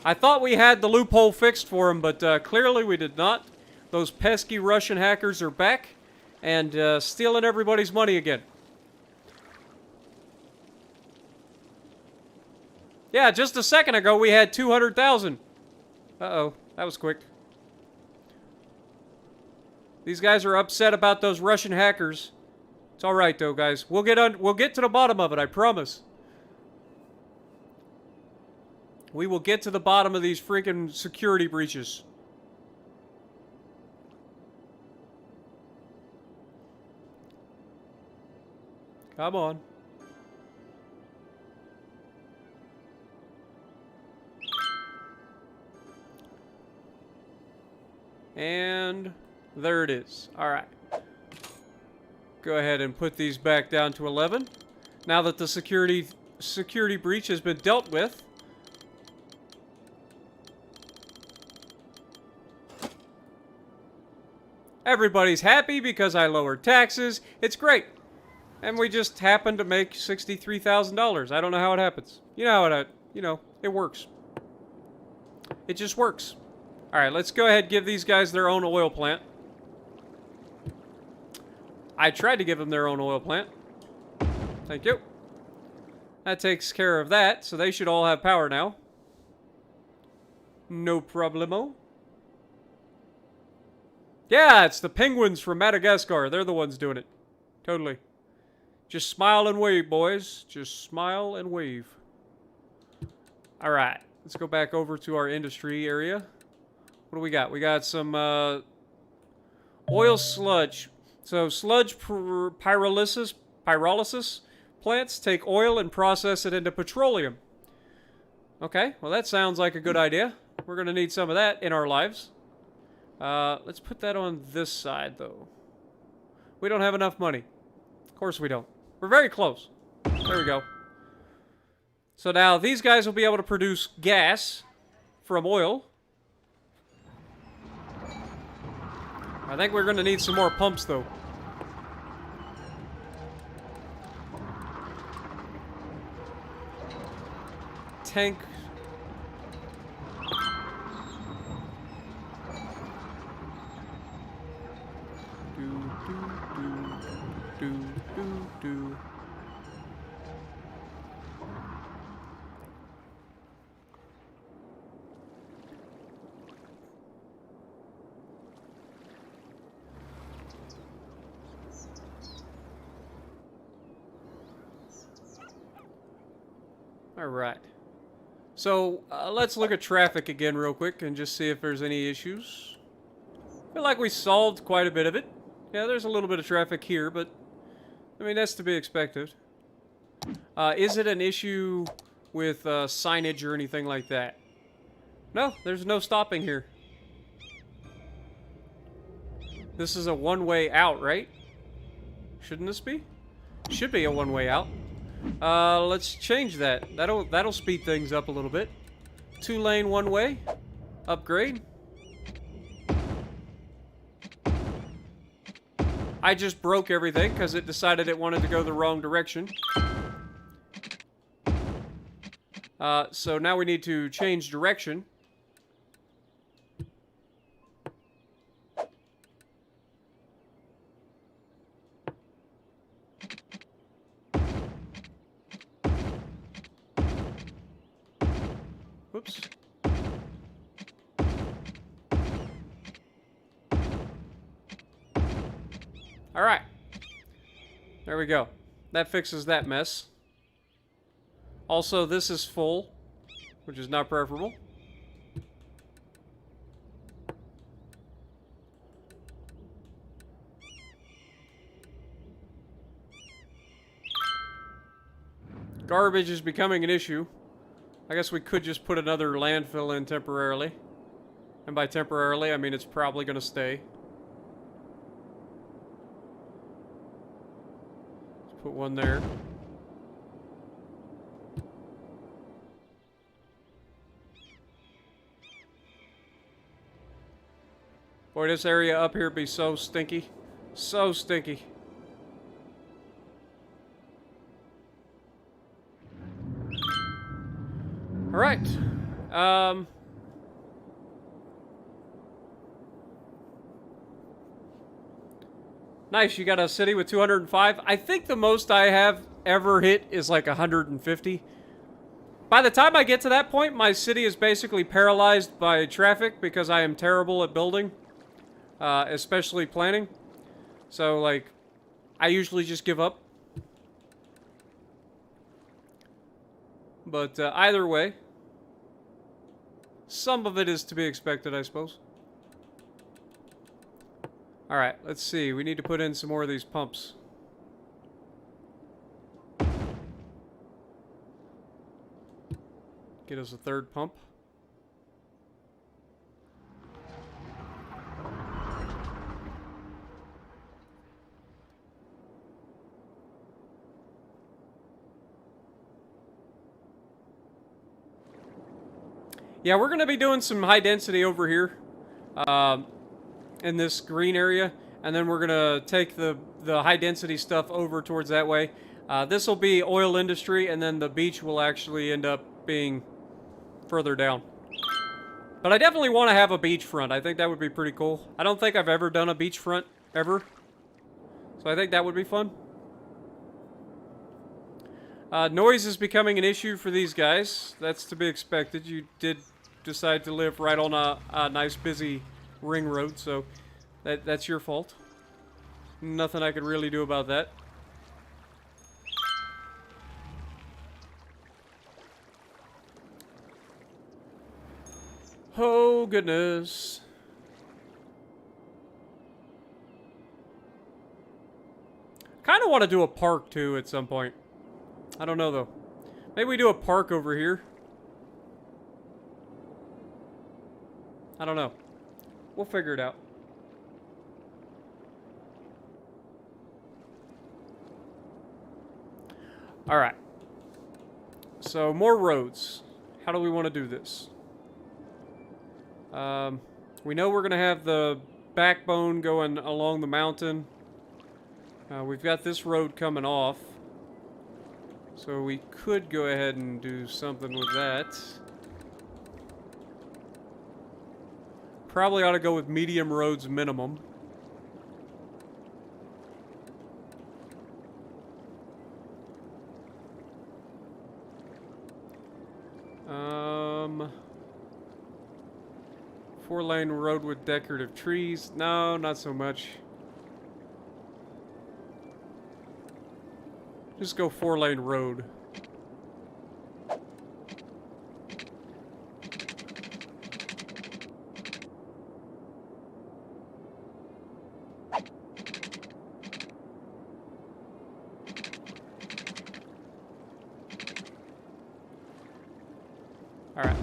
I thought we had the loophole fixed for him, but clearly we did not. Those pesky Russian hackers are back and stealing everybody's money again. Yeah, just a second ago we had 200,000. Uh-oh, that was quick. These guys are upset about those Russian hackers. It's all right though, guys. We'll get to the bottom of it, I promise. We will get to the bottom of these freaking security breaches. Come on. And there it is. All right. Go ahead and put these back down to 11. Now that the security breach has been dealt with. Everybody's happy because I lowered taxes. It's great. And we just happened to make $63,000. I don't know how it happens. You know how it works. It just works. All right, let's go ahead and give these guys their own oil plant. I tried to give them their own oil plant. Thank you. That takes care of that, so they should all have power now. No problemo. Yeah, it's the penguins from Madagascar. They're the ones doing it. Totally. Just smile and wave, boys. Just smile and wave. All right. Let's go back over to our industry area. What do we got? We got some oil sludge. So sludge pyrolysis plants take oil and process it into petroleum. Okay, well that sounds like a good idea. We're going to need some of that in our lives. Let's put that on this side, though. We don't have enough money. Of course we don't. We're very close. There we go. So now these guys will be able to produce gas from oil. I think we're going to need some more pumps, though. Tank. Do. All right. So let's look at traffic again real quick and just see if there's any issues. I feel like we solved quite a bit of it. Yeah, there's a little bit of traffic here, but I mean, that's to be expected. Is it an issue with signage or anything like that? No, there's no stopping here. This is a one-way out, right? Shouldn't this be? Should be a one-way out. Let's change that. That'll speed things up a little bit. 2-lane one-way. Upgrade. I just broke everything because it decided it wanted to go the wrong direction. So now we need to change direction. Whoops. All right. There we go. That fixes that mess. Also, this is full, which is not preferable. Garbage is becoming an issue. I guess we could just put another landfill in temporarily. And by temporarily, I mean it's probably going to stay. Let's put one there. Boy, this area up here be so stinky. So stinky. All right. Nice, you got a city with 205. I think the most I have ever hit is like 150. By the time I get to that point, my city is basically paralyzed by traffic because I am terrible at building, especially planning. So, like, I usually just give up. But either way, some of it is to be expected, I suppose. Alright, let's see. We need to put in some more of these pumps. Get us a third pump. Yeah, we're going to be doing some high density over here in this green area, and then we're going to take the high density stuff over towards that way. This will be oil industry, and then the beach will actually end up being further down. But I definitely want to have a beachfront. I think that would be pretty cool. I don't think I've ever done a beachfront, ever. So I think that would be fun. Noise is becoming an issue for these guys. That's to be expected. You did decide to live right on a nice busy ring road, so that's your fault. Nothing I could really do about that. Oh, goodness. Kind of want to do a park, too, at some point. I don't know, though. Maybe we do a park over here. I don't know. We'll figure it out. Alright. So, more roads. How do we want to do this? We know we're going to have the backbone going along the mountain. We've got this road coming off. So we could go ahead and do something with that. Probably ought to go with medium roads minimum. Four-lane road with decorative trees. No, not so much. Just go four-lane road. All right.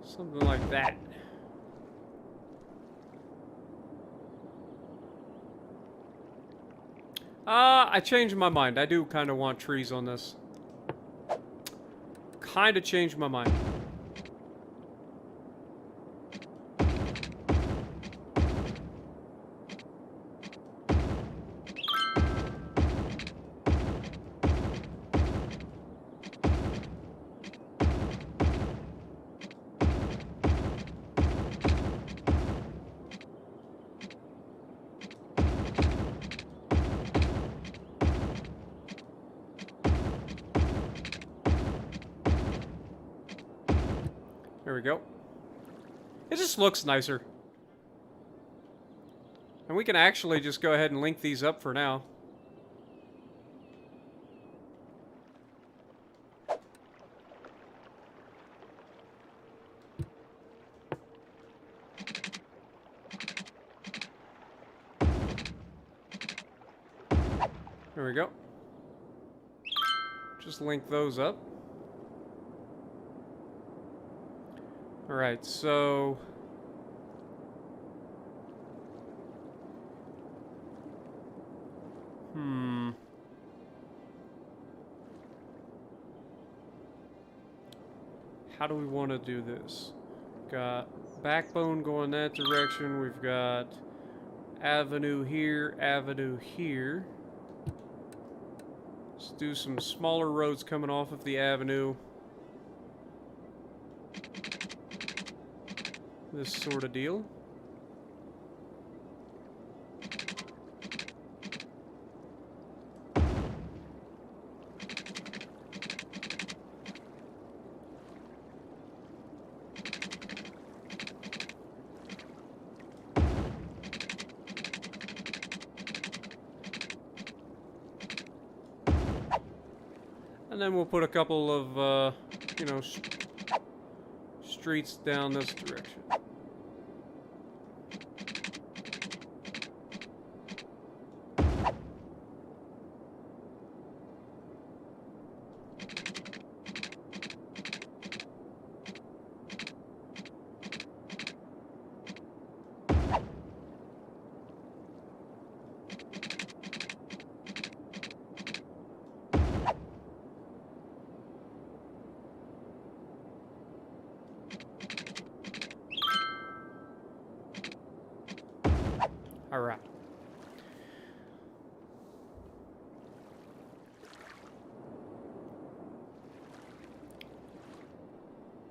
Something like that. I changed my mind. I do kind of want trees on this. Kind of changed my mind. There we go. It just looks nicer. And we can actually just go ahead and link these up for now. There we go. Just link those up. Alright, so... How do we want to do this? Got backbone going that direction. We've got avenue here, avenue here. Let's do some smaller roads coming off of the avenue. This sort of deal. And then we'll put a couple of, you know, streets down this direction. Alright.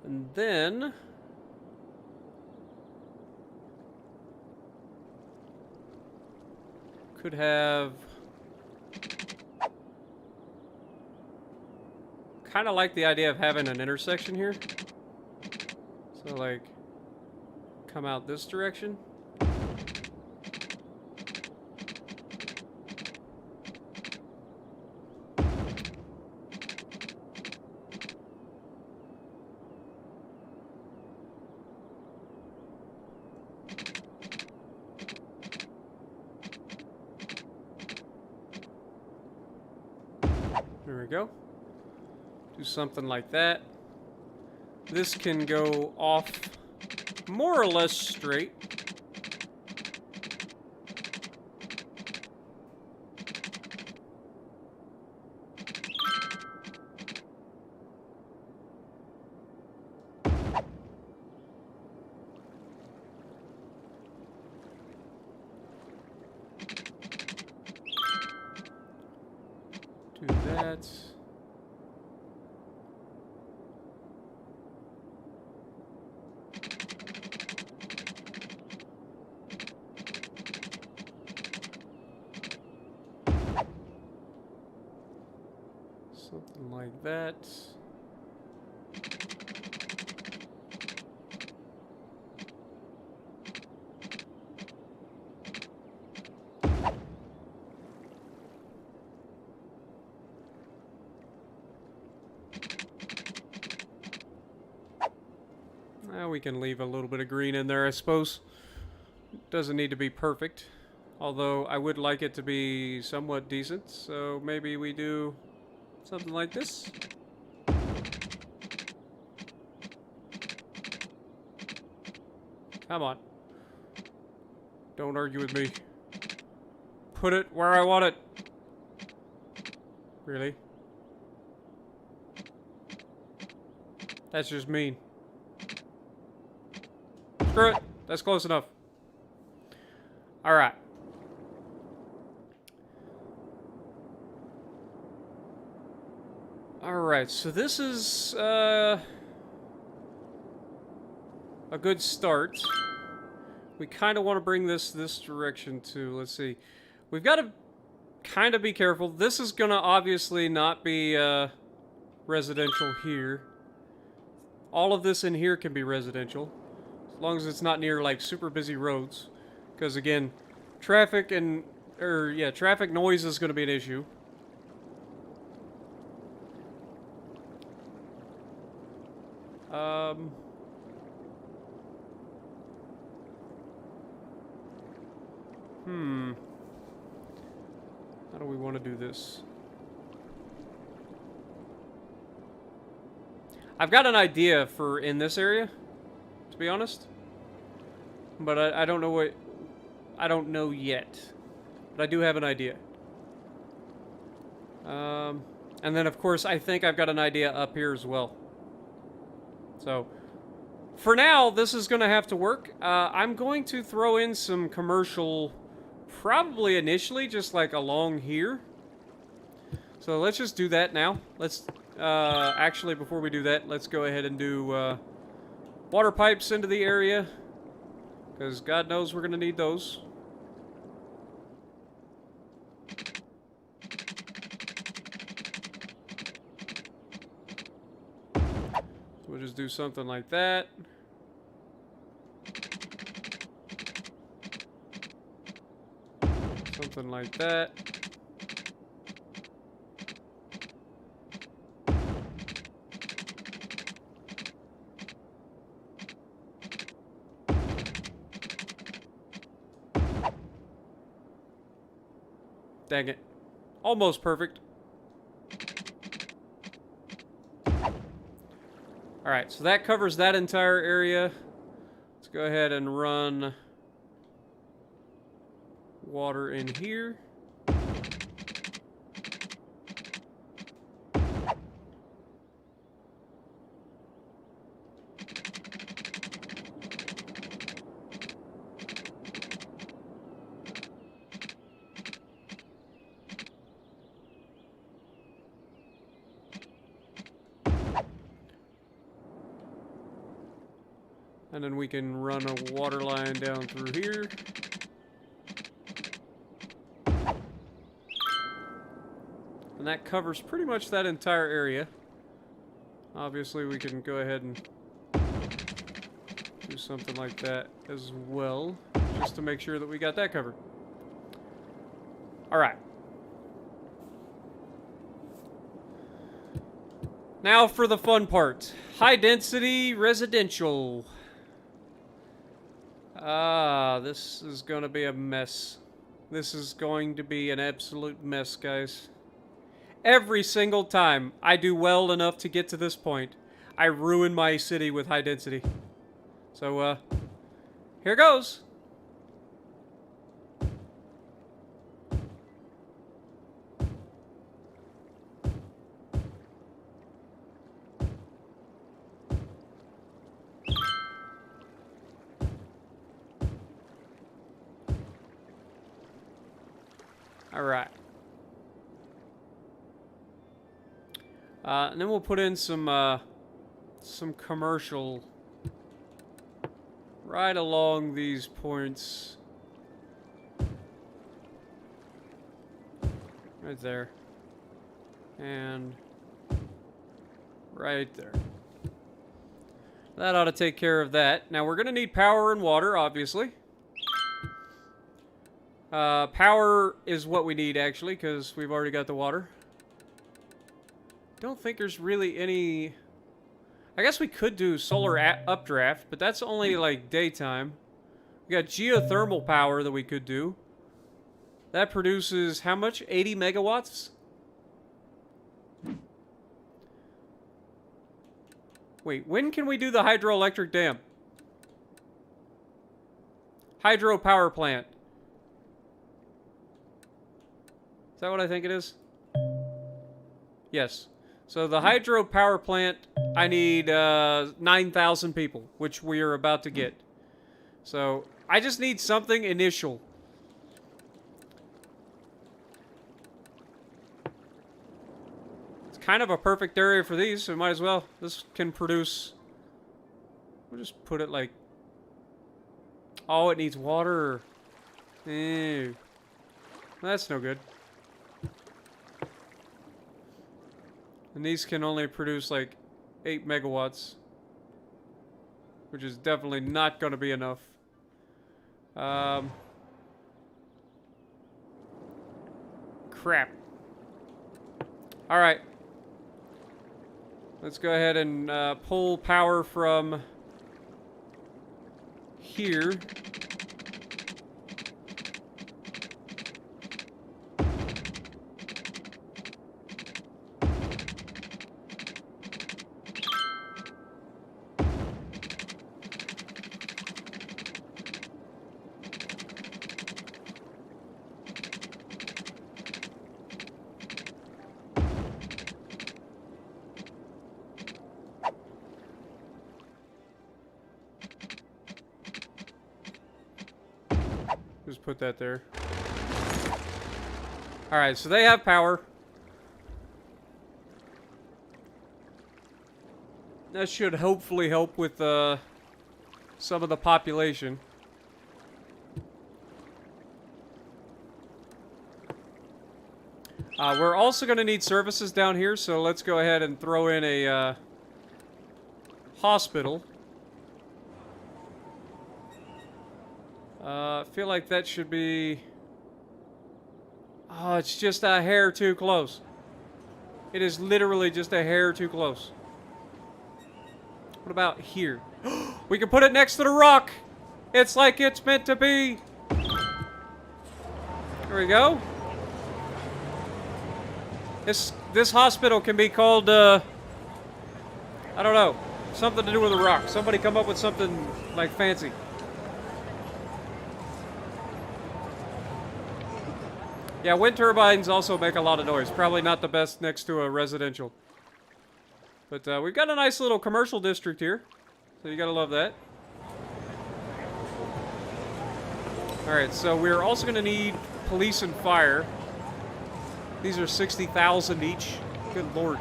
And then... could have... kind of like the idea of having an intersection here. So, like, come out this direction. There we go. Do something like that. This can go off more or less straight. Do that. Something like that. We can leave a little bit of green in there, I suppose. Doesn't need to be perfect. Although, I would like it to be somewhat decent. So, maybe we do something like this. Come on. Don't argue with me. Put it where I want it. Really? That's just mean. Screw it. That's close enough. Alright. Alright, so this is a good start. We kind of want to bring this direction too. Let's see. We've got to kind of be careful. This is going to obviously not be residential here. All of this in here can be residential. As long as it's not near, like, super busy roads. Because, again, traffic traffic noise is going to be an issue. How do we want to do this? I've got an idea for in this area, to be honest. But I don't know what... I don't know yet. But I do have an idea. And then, of course, I think I've got an idea up here as well. So, for now, this is going to have to work. I'm going to throw in some commercial, probably initially, just like along here. So let's just do that now. Let's, actually, before we do that, let's go ahead and do water pipes into the area. Because God knows we're going to need those. We'll just do something like that. Something like that. Dang it. Almost perfect. Alright, so that covers that entire area. Let's go ahead and run water in here. And then we can run a water line down through here. And that covers pretty much that entire area. Obviously, we can go ahead and do something like that as well, just to make sure that we got that covered. All right. Now for the fun part. High density residential. This is going to be a mess. This is going to be an absolute mess, guys. Every single time I do well enough to get to this point, I ruin my city with high density. So, here goes. All right. And then we'll put in some commercial right along these points. Right there. And right there. That ought to take care of that. Now we're going to need power and water, obviously. Power is what we need, actually, because we've already got the water. Don't think there's really any... I guess we could do solar updraft, but that's only, like, daytime. We got geothermal power that we could do. That produces how much? 80 megawatts? Wait, when can we do the hydroelectric dam? Hydropower plant. Is that what I think it is? Yes. So the hydropower plant, I need 9,000 people, which we are about to get. So I just need something initial. It's kind of a perfect area for these, so might as well. This can produce... We'll just put it like... Oh, it needs water. Ew. That's no good. And these can only produce like 8 megawatts. Which is definitely not going to be enough. Crap. Alright. Let's go ahead and pull power from here. Just put that there. Alright, so they have power. That should hopefully help with some of the population. We're also going to need services down here, so let's go ahead and throw in a hospital. I feel like that should be... Oh, it's just a hair too close. It is literally just a hair too close. What about here? We can put it next to the rock! It's like it's meant to be! There we go. This hospital can be called, I don't know. Something to do with a rock. Somebody come up with something, like, fancy. Yeah, wind turbines also make a lot of noise. Probably not the best next to a residential. But we've got a nice little commercial district here. So you gotta love that. Alright, so we're also gonna need police and fire. These are 60,000 each. Good lord.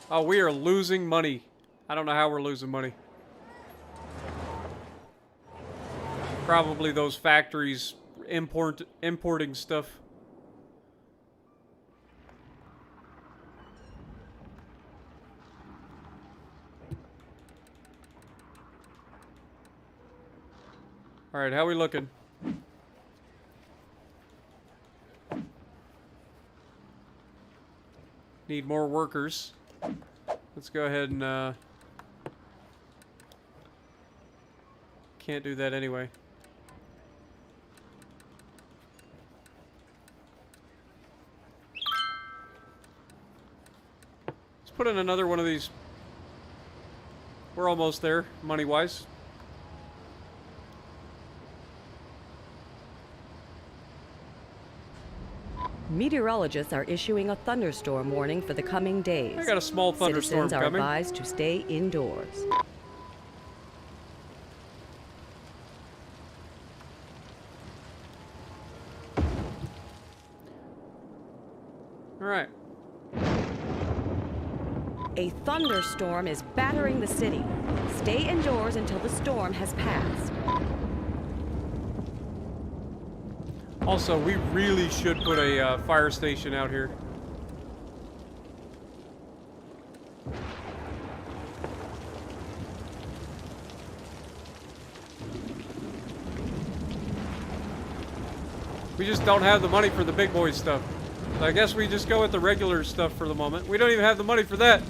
Oh, we are losing money. I don't know how we're losing money. Probably those factories importing stuff. All right, how are we looking? Need more workers. Let's go ahead and can't do that anyway. Let's put in another one of these. We're almost there, money-wise. Meteorologists are issuing a thunderstorm warning for the coming days. I got a small thunderstorm Citizens are coming. advised to stay indoors. All right. A thunderstorm is battering the city. Stay indoors until the storm has passed. Also, we really should put a fire station out here. We just don't have the money for the big boy stuff. So I guess we just go with the regular stuff for the moment. We don't even have the money for that.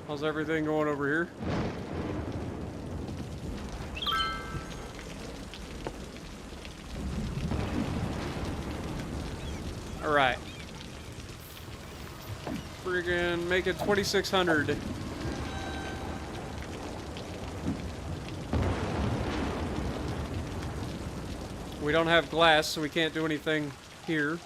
How's everything going over here? All right. Friggin' make it 2,600. We don't have glass, so we can't do anything here.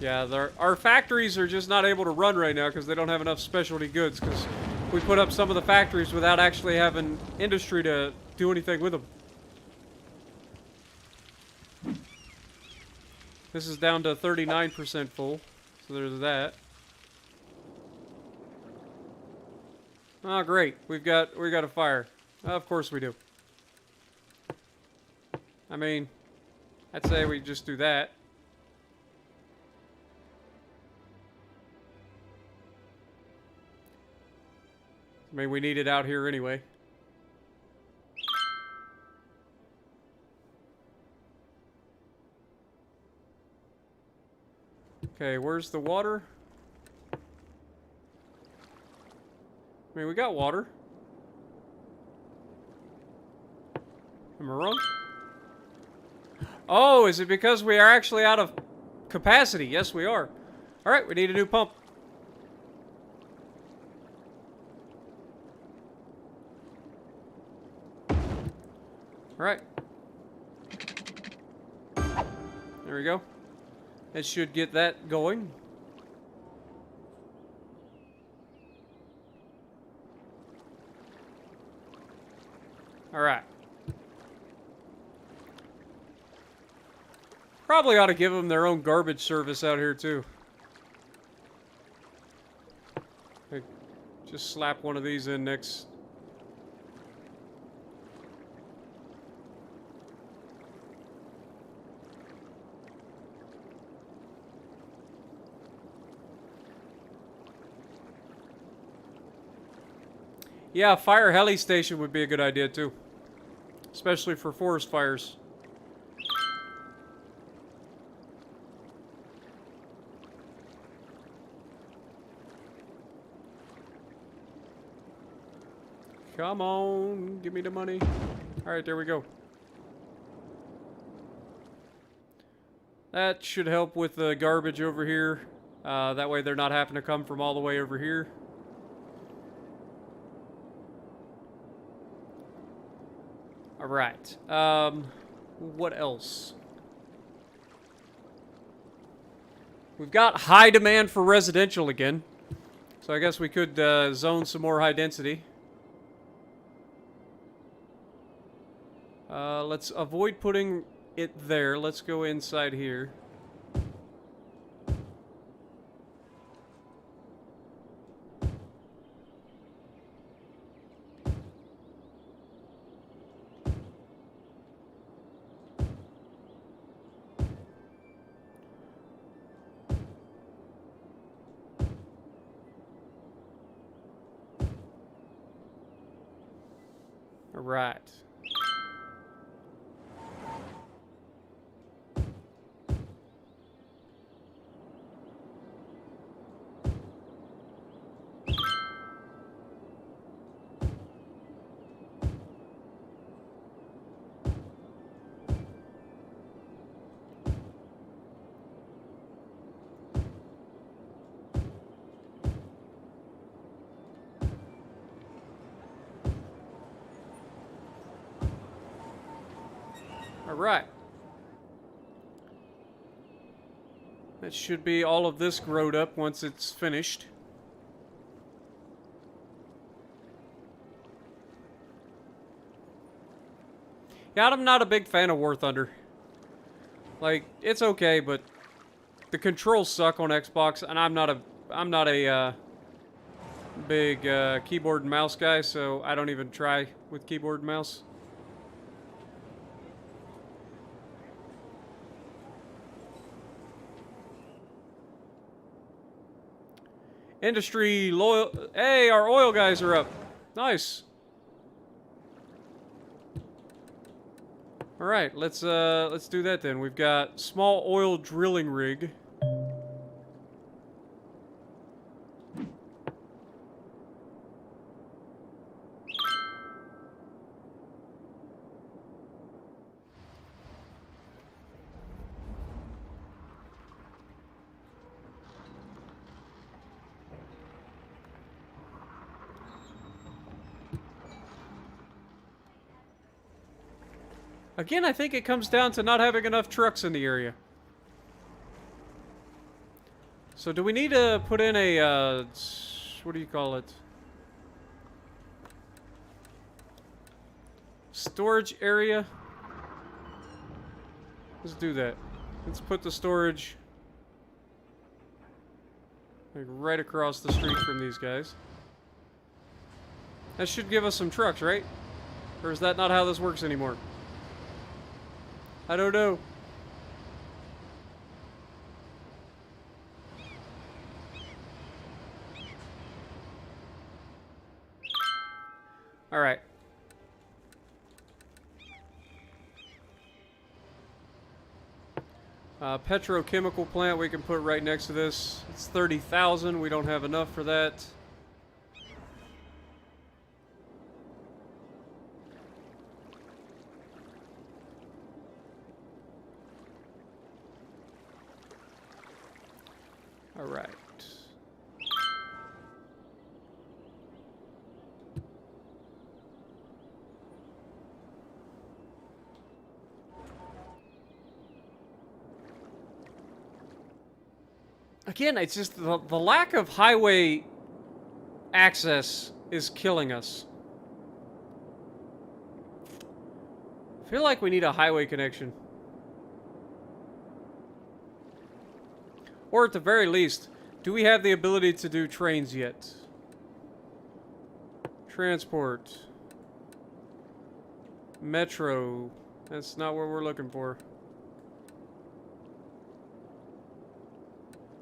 Yeah, our factories are just not able to run right now because they don't have enough specialty goods, because we put up some of the factories without actually having industry to do anything with them. This is down to 39% full, so there's that. Oh, great. we got a fire. Of course we do. I mean, I'd say we just do that. I mean, we need it out here anyway. Okay, where's the water? I mean, we got water. Am I wrong? Oh, is it because we are actually out of capacity? Yes, we are. All right, we need a new pump. All right. There we go. It should get that going. All right. Probably ought to give them their own garbage service out here too. Like, just slap one of these in next. Yeah, a fire heli station would be a good idea too. Especially for forest fires. Come on, give me the money. Alright, there we go. That should help with the garbage over here. That way they're not having to come from all the way over here. Alright. What else? We've got high demand for residential again. So I guess we could zone some more high density. Let's avoid putting it there. Let's go inside here. All right. All right. That should be all of this growed up once it's finished. Yeah, I'm not a big fan of War Thunder. Like, it's okay, but the controls suck on Xbox, and I'm not a big keyboard and mouse guy, so I don't even try with keyboard and mouse. Industry loyal. Hey, our oil guys are up. Nice. All right, let's do that then. We've got small oil drilling rig. Again, I think it comes down to not having enough trucks in the area. So do we need to put in a, what do you call it? Storage area? Let's do that. Let's put the storage like right across the street from these guys. That should give us some trucks, right? Or is that not how this works anymore? I don't know. All right. Petrochemical plant we can put right next to this. It's 30,000. We don't have enough for that. All right. Again, it's just the lack of highway access is killing us. I feel like we need a highway connection. Or at the very least, do we have the ability to do trains yet? Transport. Metro. That's not what we're looking for.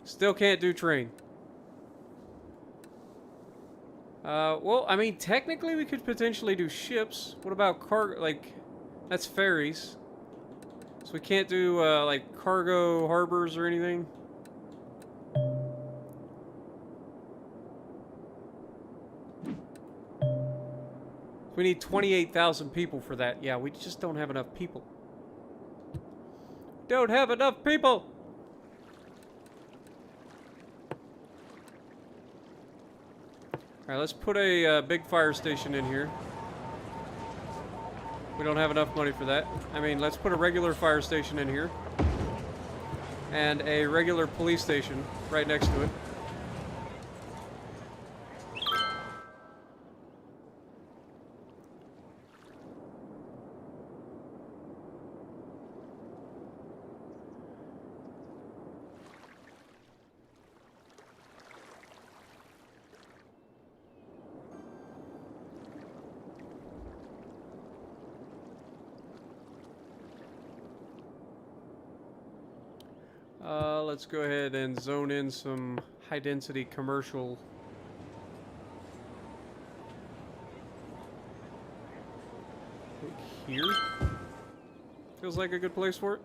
Still can't do train. Well, I mean, technically we could potentially do ships. What about cargo? Like, that's ferries. So we can't do, like, cargo harbors or anything? We need 28,000 people for that. Yeah, we just don't have enough people. Don't have enough people! Alright, let's put a big fire station in here. We don't have enough money for that. I mean, let's put a regular fire station in here. and a regular police station right next to it. Let's go ahead and zone in some high-density commercial. Like here? Feels like a good place for it.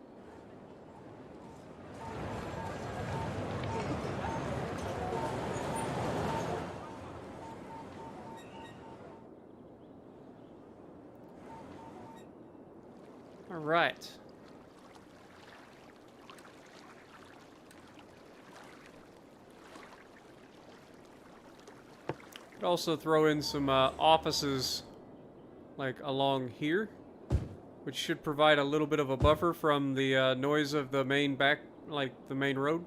All right. Could also throw in some offices like along here, which should provide a little bit of a buffer from the noise of the main the main road.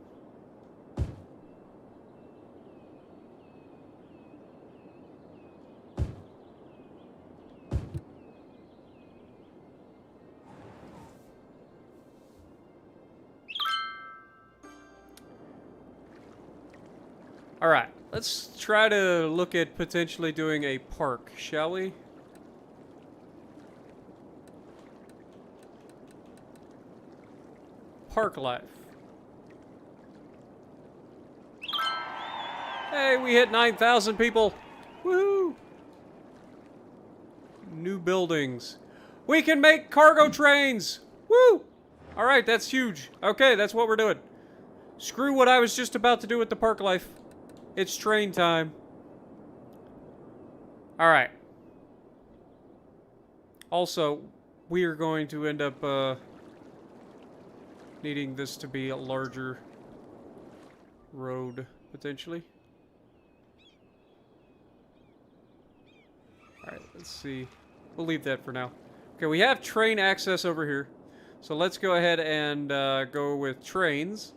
All right, let's try to look at potentially doing a park, shall we? Park life. Hey, we hit 9,000 people. Woohoo! New buildings. We can make cargo trains. Woo! All right, that's huge. Okay, that's what we're doing. Screw what I was just about to do with the park life. It's train time. All right. Also, we are going to end up needing this to be a larger road, potentially. All right, let's see. We'll leave that for now. Okay, we have train access over here. So let's go ahead and go with trains.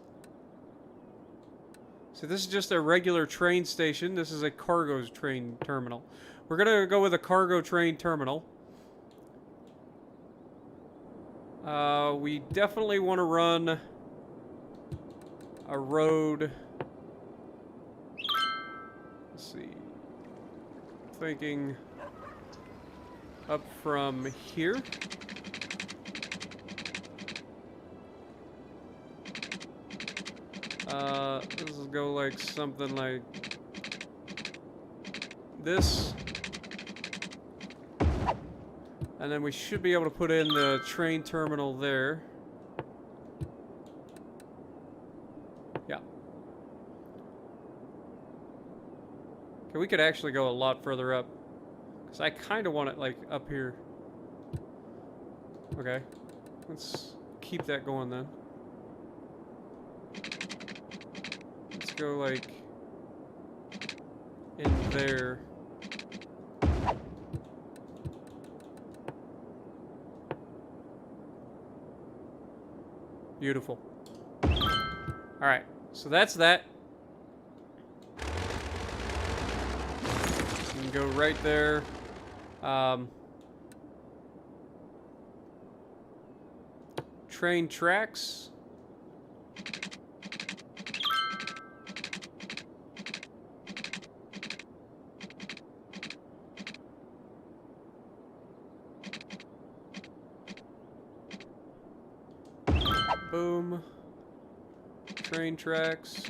So this is just a regular train station. This is a cargo train terminal. We're going to go with a cargo train terminal. We definitely want to run a road. Let's see. Thinking up from here. This will go like something like this. And then we should be able to put in the train terminal there. Yeah. Okay, we could actually go a lot further up. Because I kind of want it like up here. Okay. Let's keep that going then. Let's go like in there. Beautiful. Alright, so that's that. You can go right there. Train tracks. Boom. Train tracks.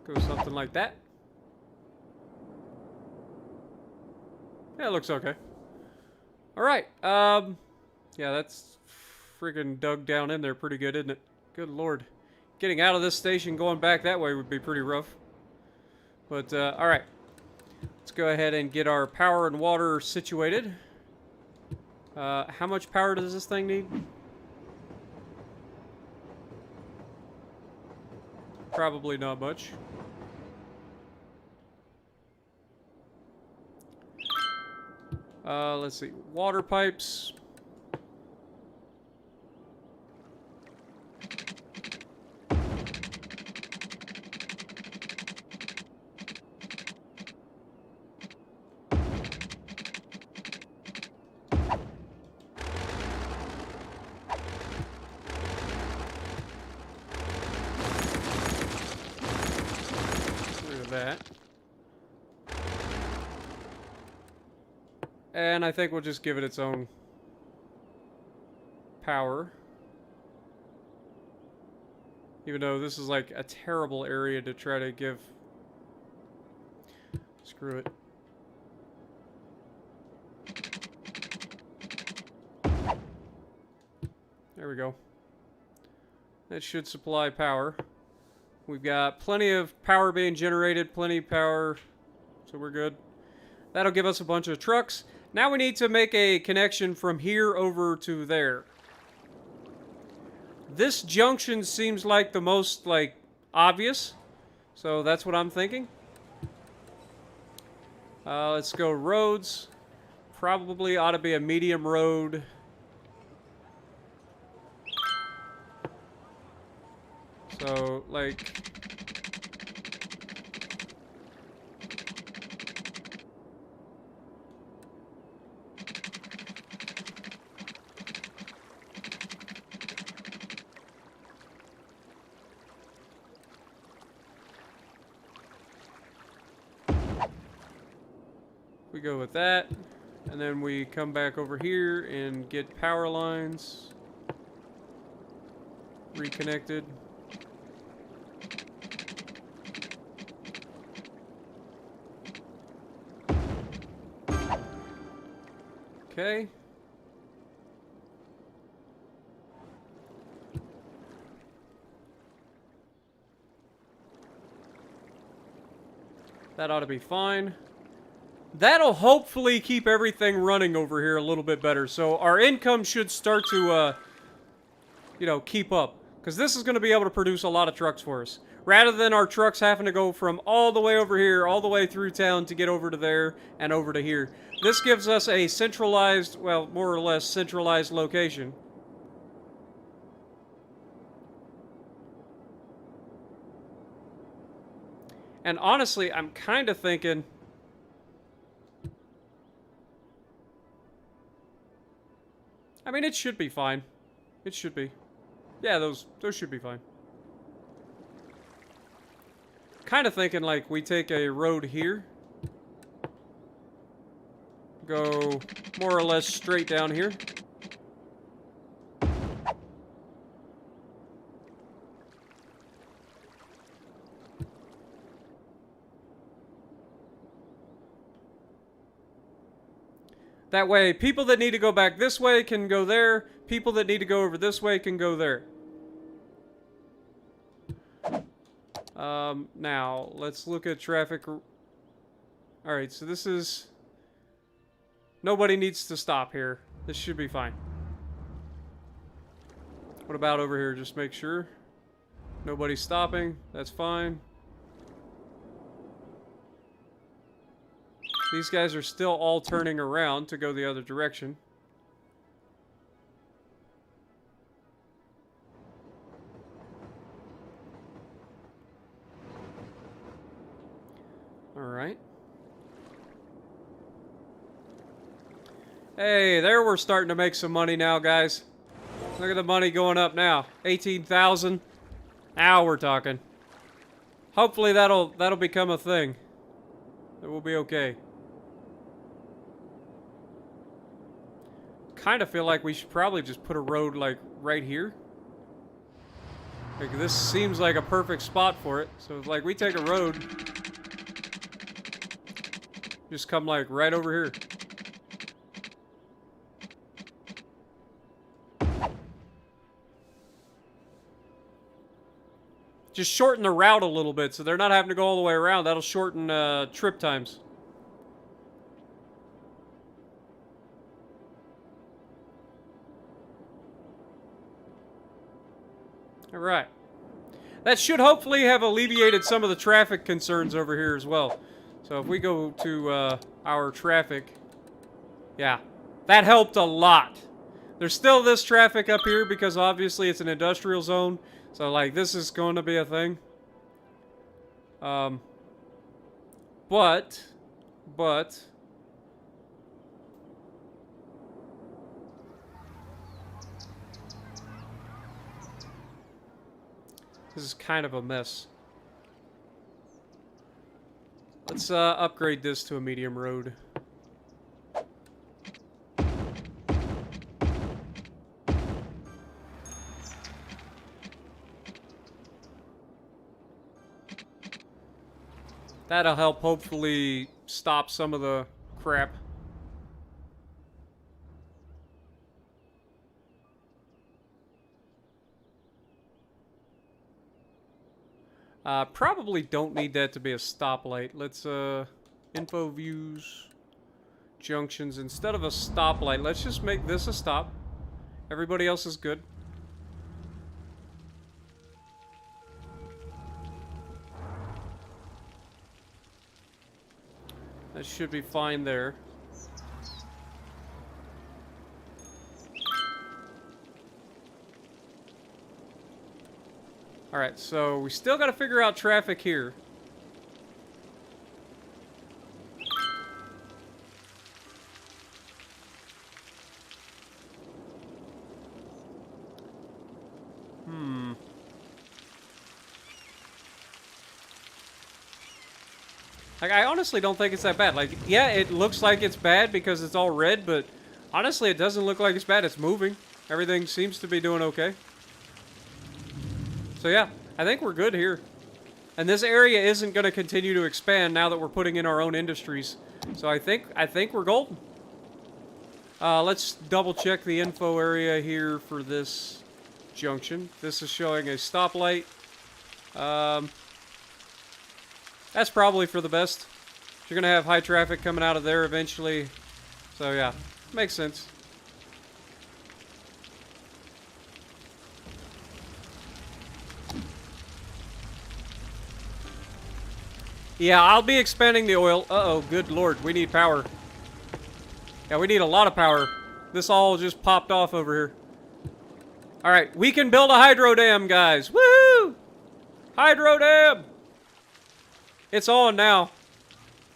Let's go something like that. Yeah, it looks okay. Alright, yeah, that's friggin' dug down in there pretty good, isn't it? Good lord. Getting out of this station, going back that way would be pretty rough. But, alright. Let's go ahead and get our power and water situated. How much power does this thing need? Probably not much. Let's see. Water pipes. That. And I think we'll just give it its own power. Even though this is like a terrible area to try to give. Screw it. There we go. That should supply power. We've got plenty of power being generated, plenty of power, so we're good. That'll give us a bunch of trucks. Now we need to make a connection from here over to there. This junction seems like the most, obvious, so that's what I'm thinking. Let's go roads. Probably ought to be a medium road. So, we go with that, and then we come back over here and get power lines reconnected. Okay. That ought to be fine. That'll hopefully keep everything running over here a little bit better. So our income should start to, keep up. Because this is going to be able to produce a lot of trucks for us. Rather than our trucks having to go from all the way over here, all the way through town to get over to there and over to here. This gives us a centralized, well, more or less centralized location. And honestly, I'm kind of thinking... I mean, it should be fine. It should be. Yeah, those should be fine. Kind of thinking like we take a road here, go more or less straight down here. That way, people that need to go back this way can go there. People that need to go over this way can go there. Now, let's look at traffic. Alright, so this is... Nobody needs to stop here. This should be fine. What about over here? Just make sure. Nobody's stopping. That's fine. These guys are still all turning around to go the other direction. Alright. Hey, there we're starting to make some money now, guys. Look at the money going up now. 18,000. Now we're talking. Hopefully that'll become a thing. It will be okay. Kind of feel like we should probably just put a road like right here. Like this seems like a perfect spot for it. So if like we take a road, just come like right over here. Just shorten the route a little bit so they're not having to go all the way around. That'll shorten trip times. Alright. That should hopefully have alleviated some of the traffic concerns over here as well. So if we go to our traffic... Yeah, that helped a lot. There's still this traffic up here because obviously it's an industrial zone. So, like, this is going to be a thing. But... This is kind of a mess. Let's upgrade this to a medium road. That'll help hopefully stop some of the crap. Probably don't need that to be a stoplight. Let's, info views, junctions. Instead of a stoplight, let's just make this a stop. Everybody else is good. That should be fine there. Alright, so we still gotta figure out traffic here. Like, I honestly don't think it's that bad. Like, yeah, it looks like it's bad because it's all red, but honestly, it doesn't look like it's bad. It's moving. Everything seems to be doing okay. So yeah, I think we're good here. And this area isn't going to continue to expand now that we're putting in our own industries. So I think we're golden. Let's double check the info area here for this junction. This is showing a stoplight. That's probably for the best. You're going to have high traffic coming out of there eventually. So yeah, makes sense. Yeah, I'll be expanding the oil. Uh-oh, good lord, we need power. Yeah, we need a lot of power. This all just popped off over here. Alright, we can build a hydro dam, guys. Woo! Hydro dam! It's on now.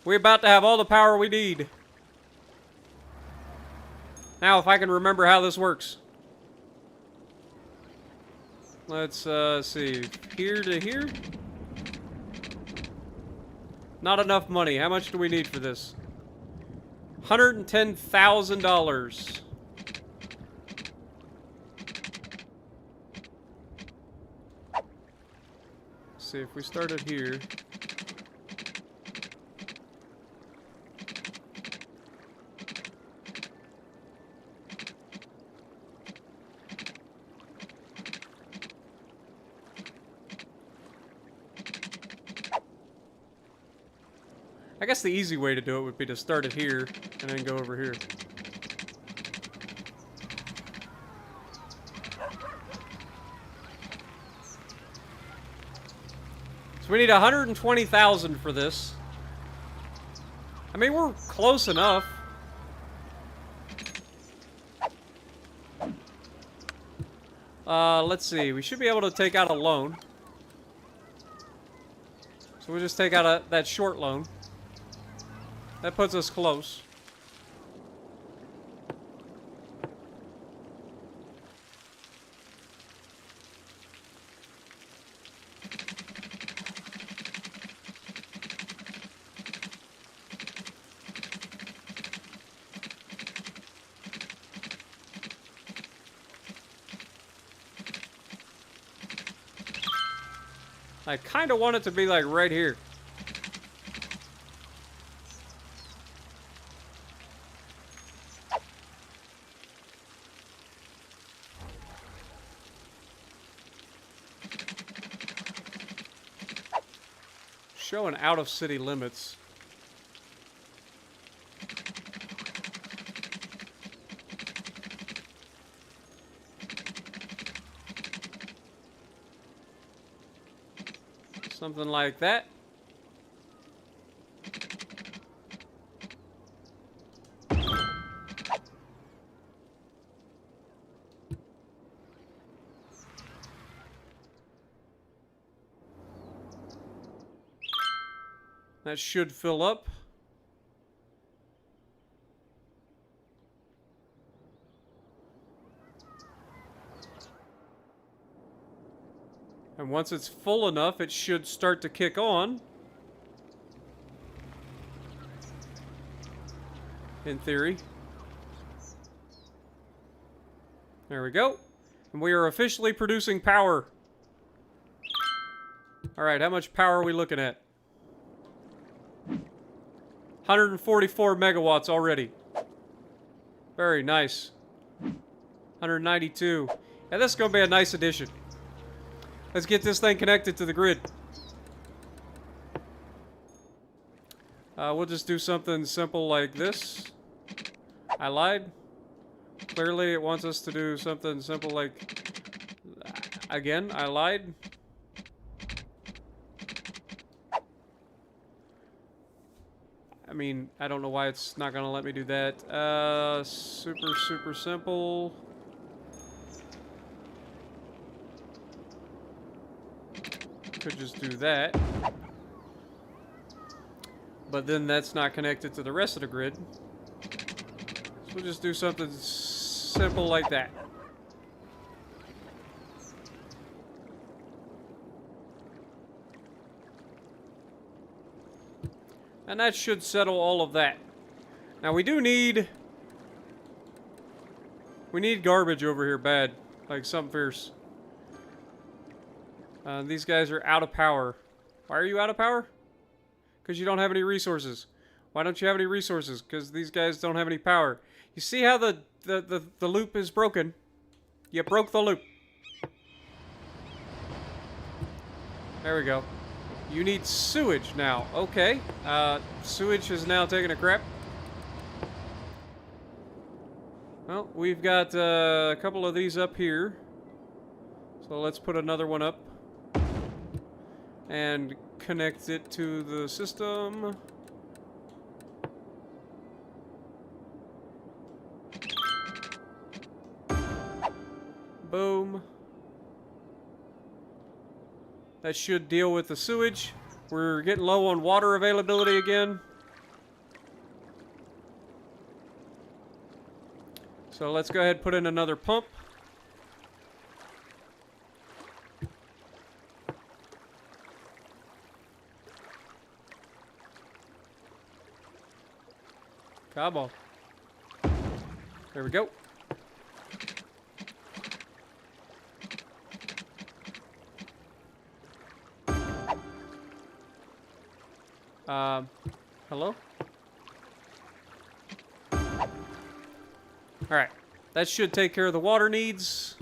We're about to have all the power we need. Now, if I can remember how this works. Let's see. Here to here. Not enough money. How much do we need for this? $110,000. See if we started here. I guess the easy way to do it would be to start it here and then go over here. So we need 120,000 for this. I mean, we're close enough. Let's see. We should be able to take out a loan. So we'll just take out that short loan. That puts us close. I kind of want it to be like right here. Showing out of city limits. Something like that. That should fill up. And once it's full enough, it should start to kick on. In theory. There we go. And we are officially producing power. Alright, how much power are we looking at? 144 megawatts already. Very nice. 192. And this is going to be a nice addition. Let's get this thing connected to the grid. We'll just do something simple like this. I lied. Clearly it wants us to do something simple like... Again, I lied. I mean, I don't know why it's not going to let me do that. Super simple. Could just do that. But then that's not connected to the rest of the grid. So we'll just do something simple like that. And that should settle all of that. Now we do need... We need garbage over here bad. Like something fierce. These guys are out of power. Why are you out of power? Because you don't have any resources. Why don't you have any resources? Because these guys don't have any power. You see how the loop is broken? You broke the loop. There we go. You need sewage now. Okay. Sewage is now taking a crap. Well, we've got a couple of these up here. So let's put another one up. And connect it to the system. Boom. That should deal with the sewage. We're getting low on water availability again. So let's go ahead and put in another pump. Come on. There we go. Hello? Alright. That should take care of the water needs.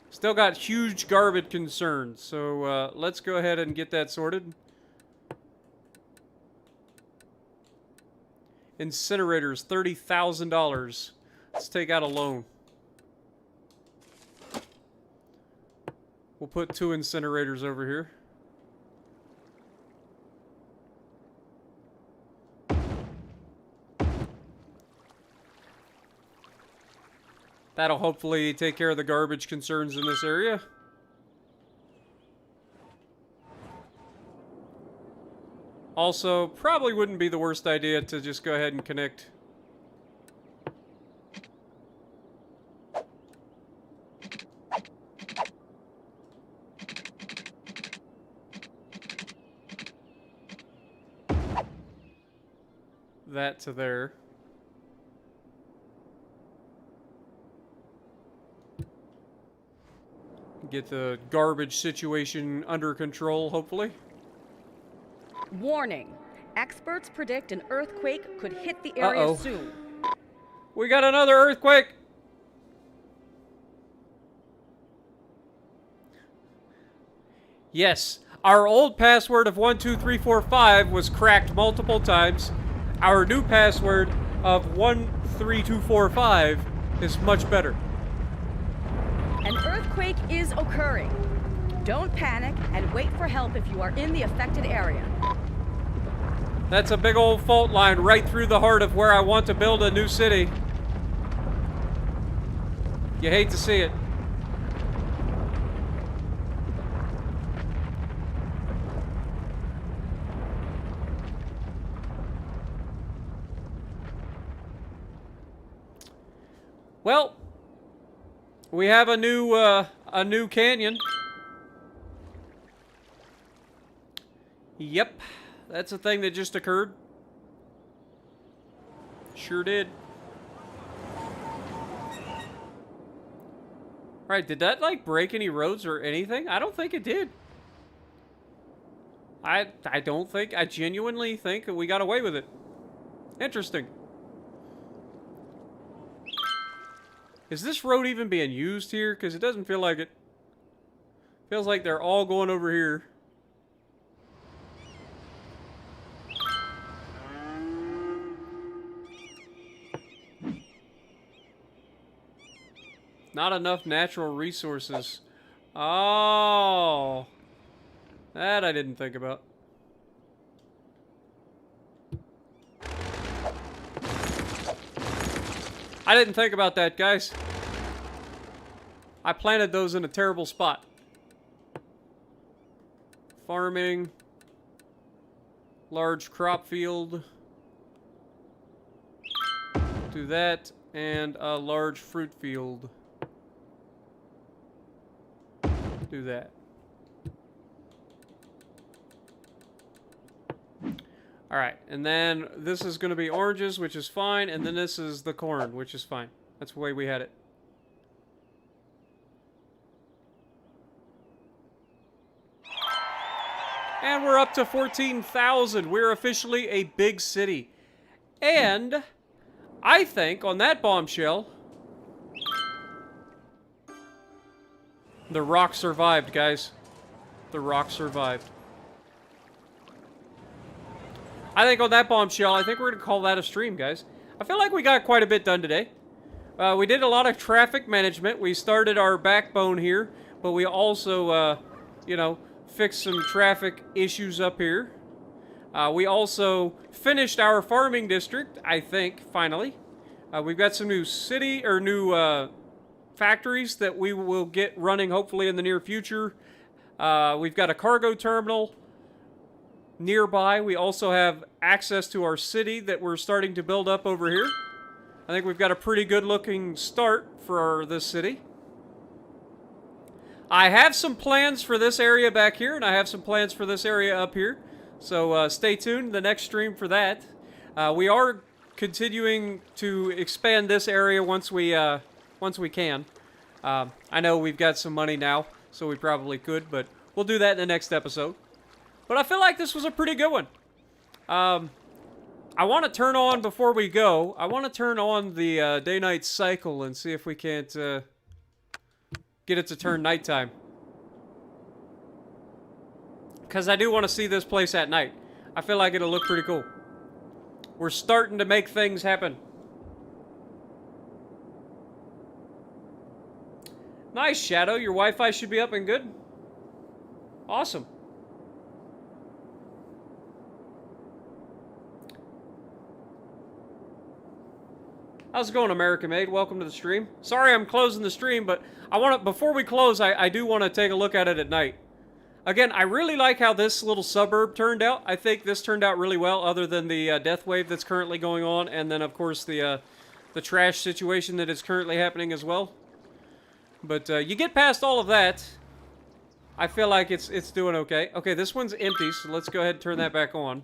Still got huge garbage concerns, so let's go ahead and get that sorted. Incinerators, $30,000. Let's take out a loan. We'll put 2 incinerators over here. That'll hopefully take care of the garbage concerns in this area. Also, probably wouldn't be the worst idea to just go ahead and connect. That to there. Get the garbage situation under control, hopefully. Warning. Experts predict an earthquake could hit the area soon. We got another earthquake! Yes, our old password of 12345 was cracked multiple times. Our new password of 13245 is much better. An earthquake is occurring. Don't panic and wait for help if you are in the affected area. That's a big old fault line right through the heart of where I want to build a new city. You hate to see it. Well, we have a new canyon. Yep, that's a thing that just occurred. Sure did. Alright, did that, like, break any roads or anything? I don't think it did. I don't think, I genuinely think that we got away with it. Interesting. Is this road even being used here? Because it doesn't feel like it. Feels like they're all going over here. Not enough natural resources. Oh. That I didn't think about. I didn't think about that, guys. I planted those in a terrible spot. Farming. Large crop field. Do that. And a large fruit field. Do that. Alright, and then this is going to be oranges, which is fine, and then this is the corn, which is fine. That's the way we had it. And we're up to 14,000. We're officially a big city. And I think on that bombshell, the rock survived, guys. The rock survived. I think on that bombshell, I think we're going to call that a stream, guys. I feel like we got quite a bit done today. We did a lot of traffic management. We started our backbone here, but we also, you know, fixed some traffic issues up here. We also finished our farming district, I think, finally. We've got some new city, or new factories that we will get running hopefully in the near future. We've got a cargo terminal nearby. We also have access to our city that we're starting to build up over here. I think we've got a pretty good looking start for this city. I have some plans for this area back here, and I have some plans for this area up here. So stay tuned, the next stream for that. We are continuing to expand this area once we can. I know we've got some money now, so we probably could, but we'll do that in the next episode. But I feel like this was a pretty good one. I want to turn on, before we go, I want to turn on the day-night cycle and see if we can't get it to turn nighttime. Because I do want to see this place at night. I feel like it'll look pretty cool. We're starting to make things happen. Nice, Shadow. Your Wi-Fi should be up and good. Awesome. How's it going, American Made? Welcome to the stream. Sorry I'm closing the stream, but I want to, before we close, I do want to take a look at it at night. Again, I really like how this little suburb turned out. I think this turned out really well, other than the death wave that's currently going on, and then, of course, the trash situation that is currently happening as well. But you get past all of that, I feel like it's doing okay. Okay, this one's empty, so let's go ahead and turn that back on.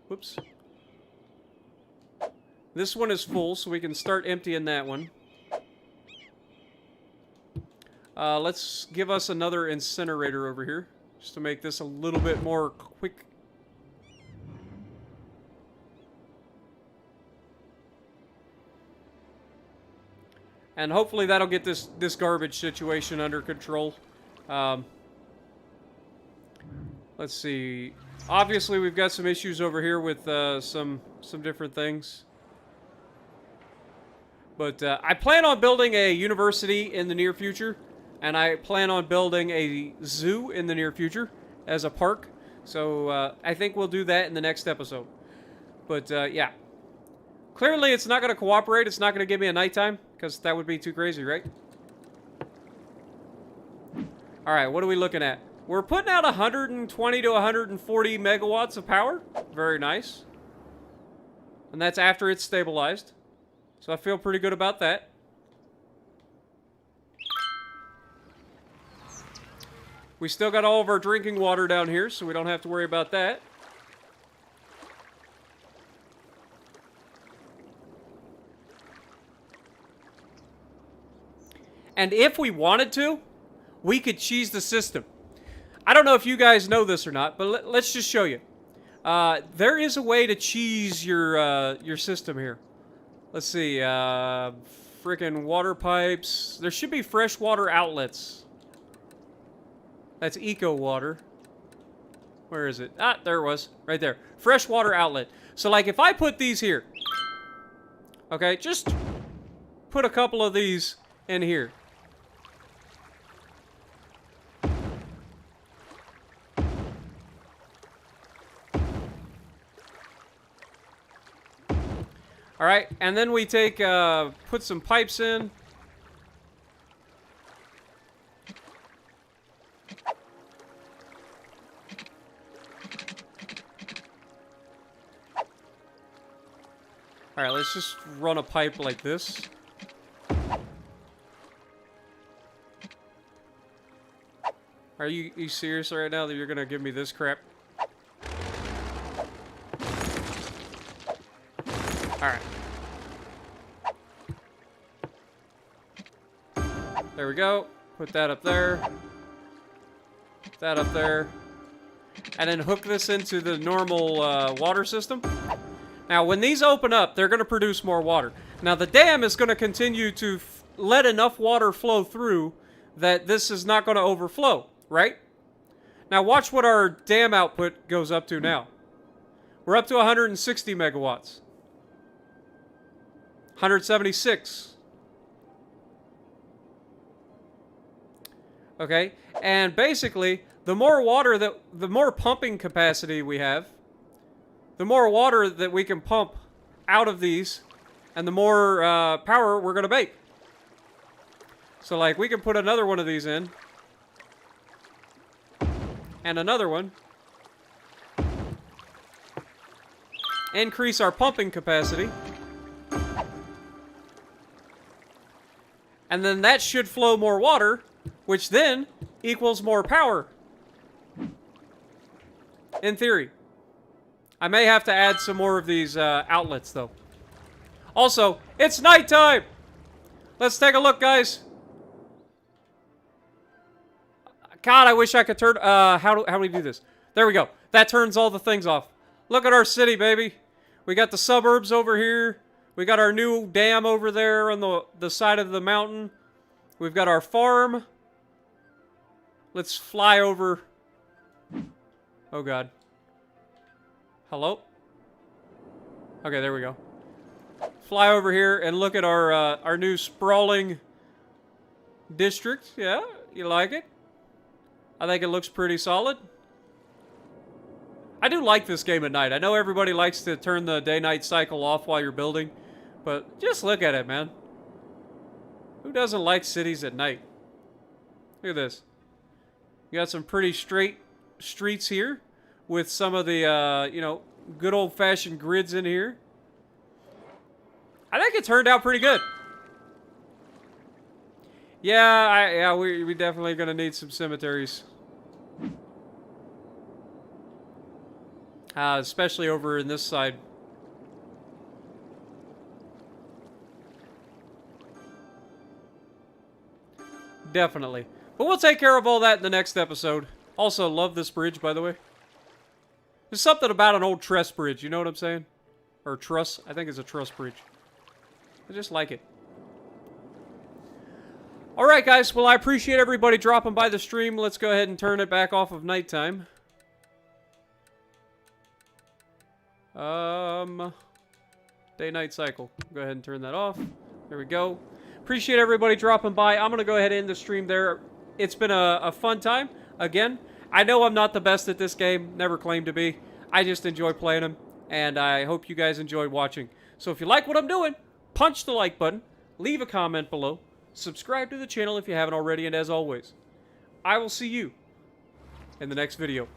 Whoops. This one is full, so we can start emptying that one. Let's give us another incinerator over here, just to make this a little bit more quick. And hopefully that'll get this garbage situation under control. Let's see. Obviously, we've got some issues over here with some different things. But I plan on building a university in the near future. And I plan on building a zoo in the near future as a park. So I think we'll do that in the next episode. But yeah. Clearly it's not going to cooperate. It's not going to give me a nighttime. Because that would be too crazy, right? Alright, what are we looking at? We're putting out 120 to 140 megawatts of power. Very nice. And that's after it's stabilized. So I feel pretty good about that. We still got all of our drinking water down here, so we don't have to worry about that. And if we wanted to, we could cheese the system. I don't know if you guys know this or not, but let's just show you. There is a way to cheese your system here. Let's see. Frickin' water pipes. There should be freshwater outlets. That's eco water. Where is it? Ah, there it was. Right there. Freshwater outlet. So, like, if I put these here. Okay, just put a couple of these in here. Alright, and then we take, put some pipes in. Alright, let's just run a pipe like this. Are you serious right now that you're gonna give me this crap? Alright. There we go. Put that up there. Put that up there. And then hook this into the normal water system. Now, when these open up, they're going to produce more water. Now, the dam is going to continue to let enough water flow through that this is not going to overflow, right? Now, watch what our dam output goes up to now. We're up to 160 megawatts. 176. Okay, and basically, the more water the more pumping capacity we have, the more water that we can pump out of these, and the more power we're going to make. So, like, we can put another one of these in, and another one. Increase our pumping capacity. And then that should flow more water, which then equals more power. In theory. I may have to add some more of these outlets, though. Also, it's nighttime! Let's take a look, guys. God, I wish I could turn... how do we do this? There we go. That turns all the things off. Look at our city, baby. We got the suburbs over here. We got our new dam over there on the side of the mountain. We've got our farm. Let's fly over. Oh, God. Hello? Okay, there we go. Fly over here and look at our new sprawling district. Yeah, you like it? I think it looks pretty solid. I do like this game at night. I know everybody likes to turn the day-night cycle off while you're building, but just look at it, man. Who doesn't like cities at night? Look at this. You got some pretty straight streets here with some of the, you know, good old-fashioned grids in here. I think it turned out pretty good. Yeah, we definitely gonna need some cemeteries. Especially over in this side. Definitely. But we'll take care of all that in the next episode. Also, love this bridge, by the way. There's something about an old truss bridge, you know what I'm saying? Or truss. I think it's a truss bridge. I just like it. Alright, guys. Well, I appreciate everybody dropping by the stream. Let's go ahead and turn it back off of nighttime. Day-night cycle. Go ahead and turn that off. There we go. Appreciate everybody dropping by. I'm going to go ahead and end the stream there. it's been a fun time. Again, I know I'm not the best at this game, never claimed to be. I just enjoy playing them, and I hope you guys enjoyed watching. So if you like what I'm doing, punch the like button, leave a comment below, subscribe to the channel if you haven't already, and as always, I will see you in the next video.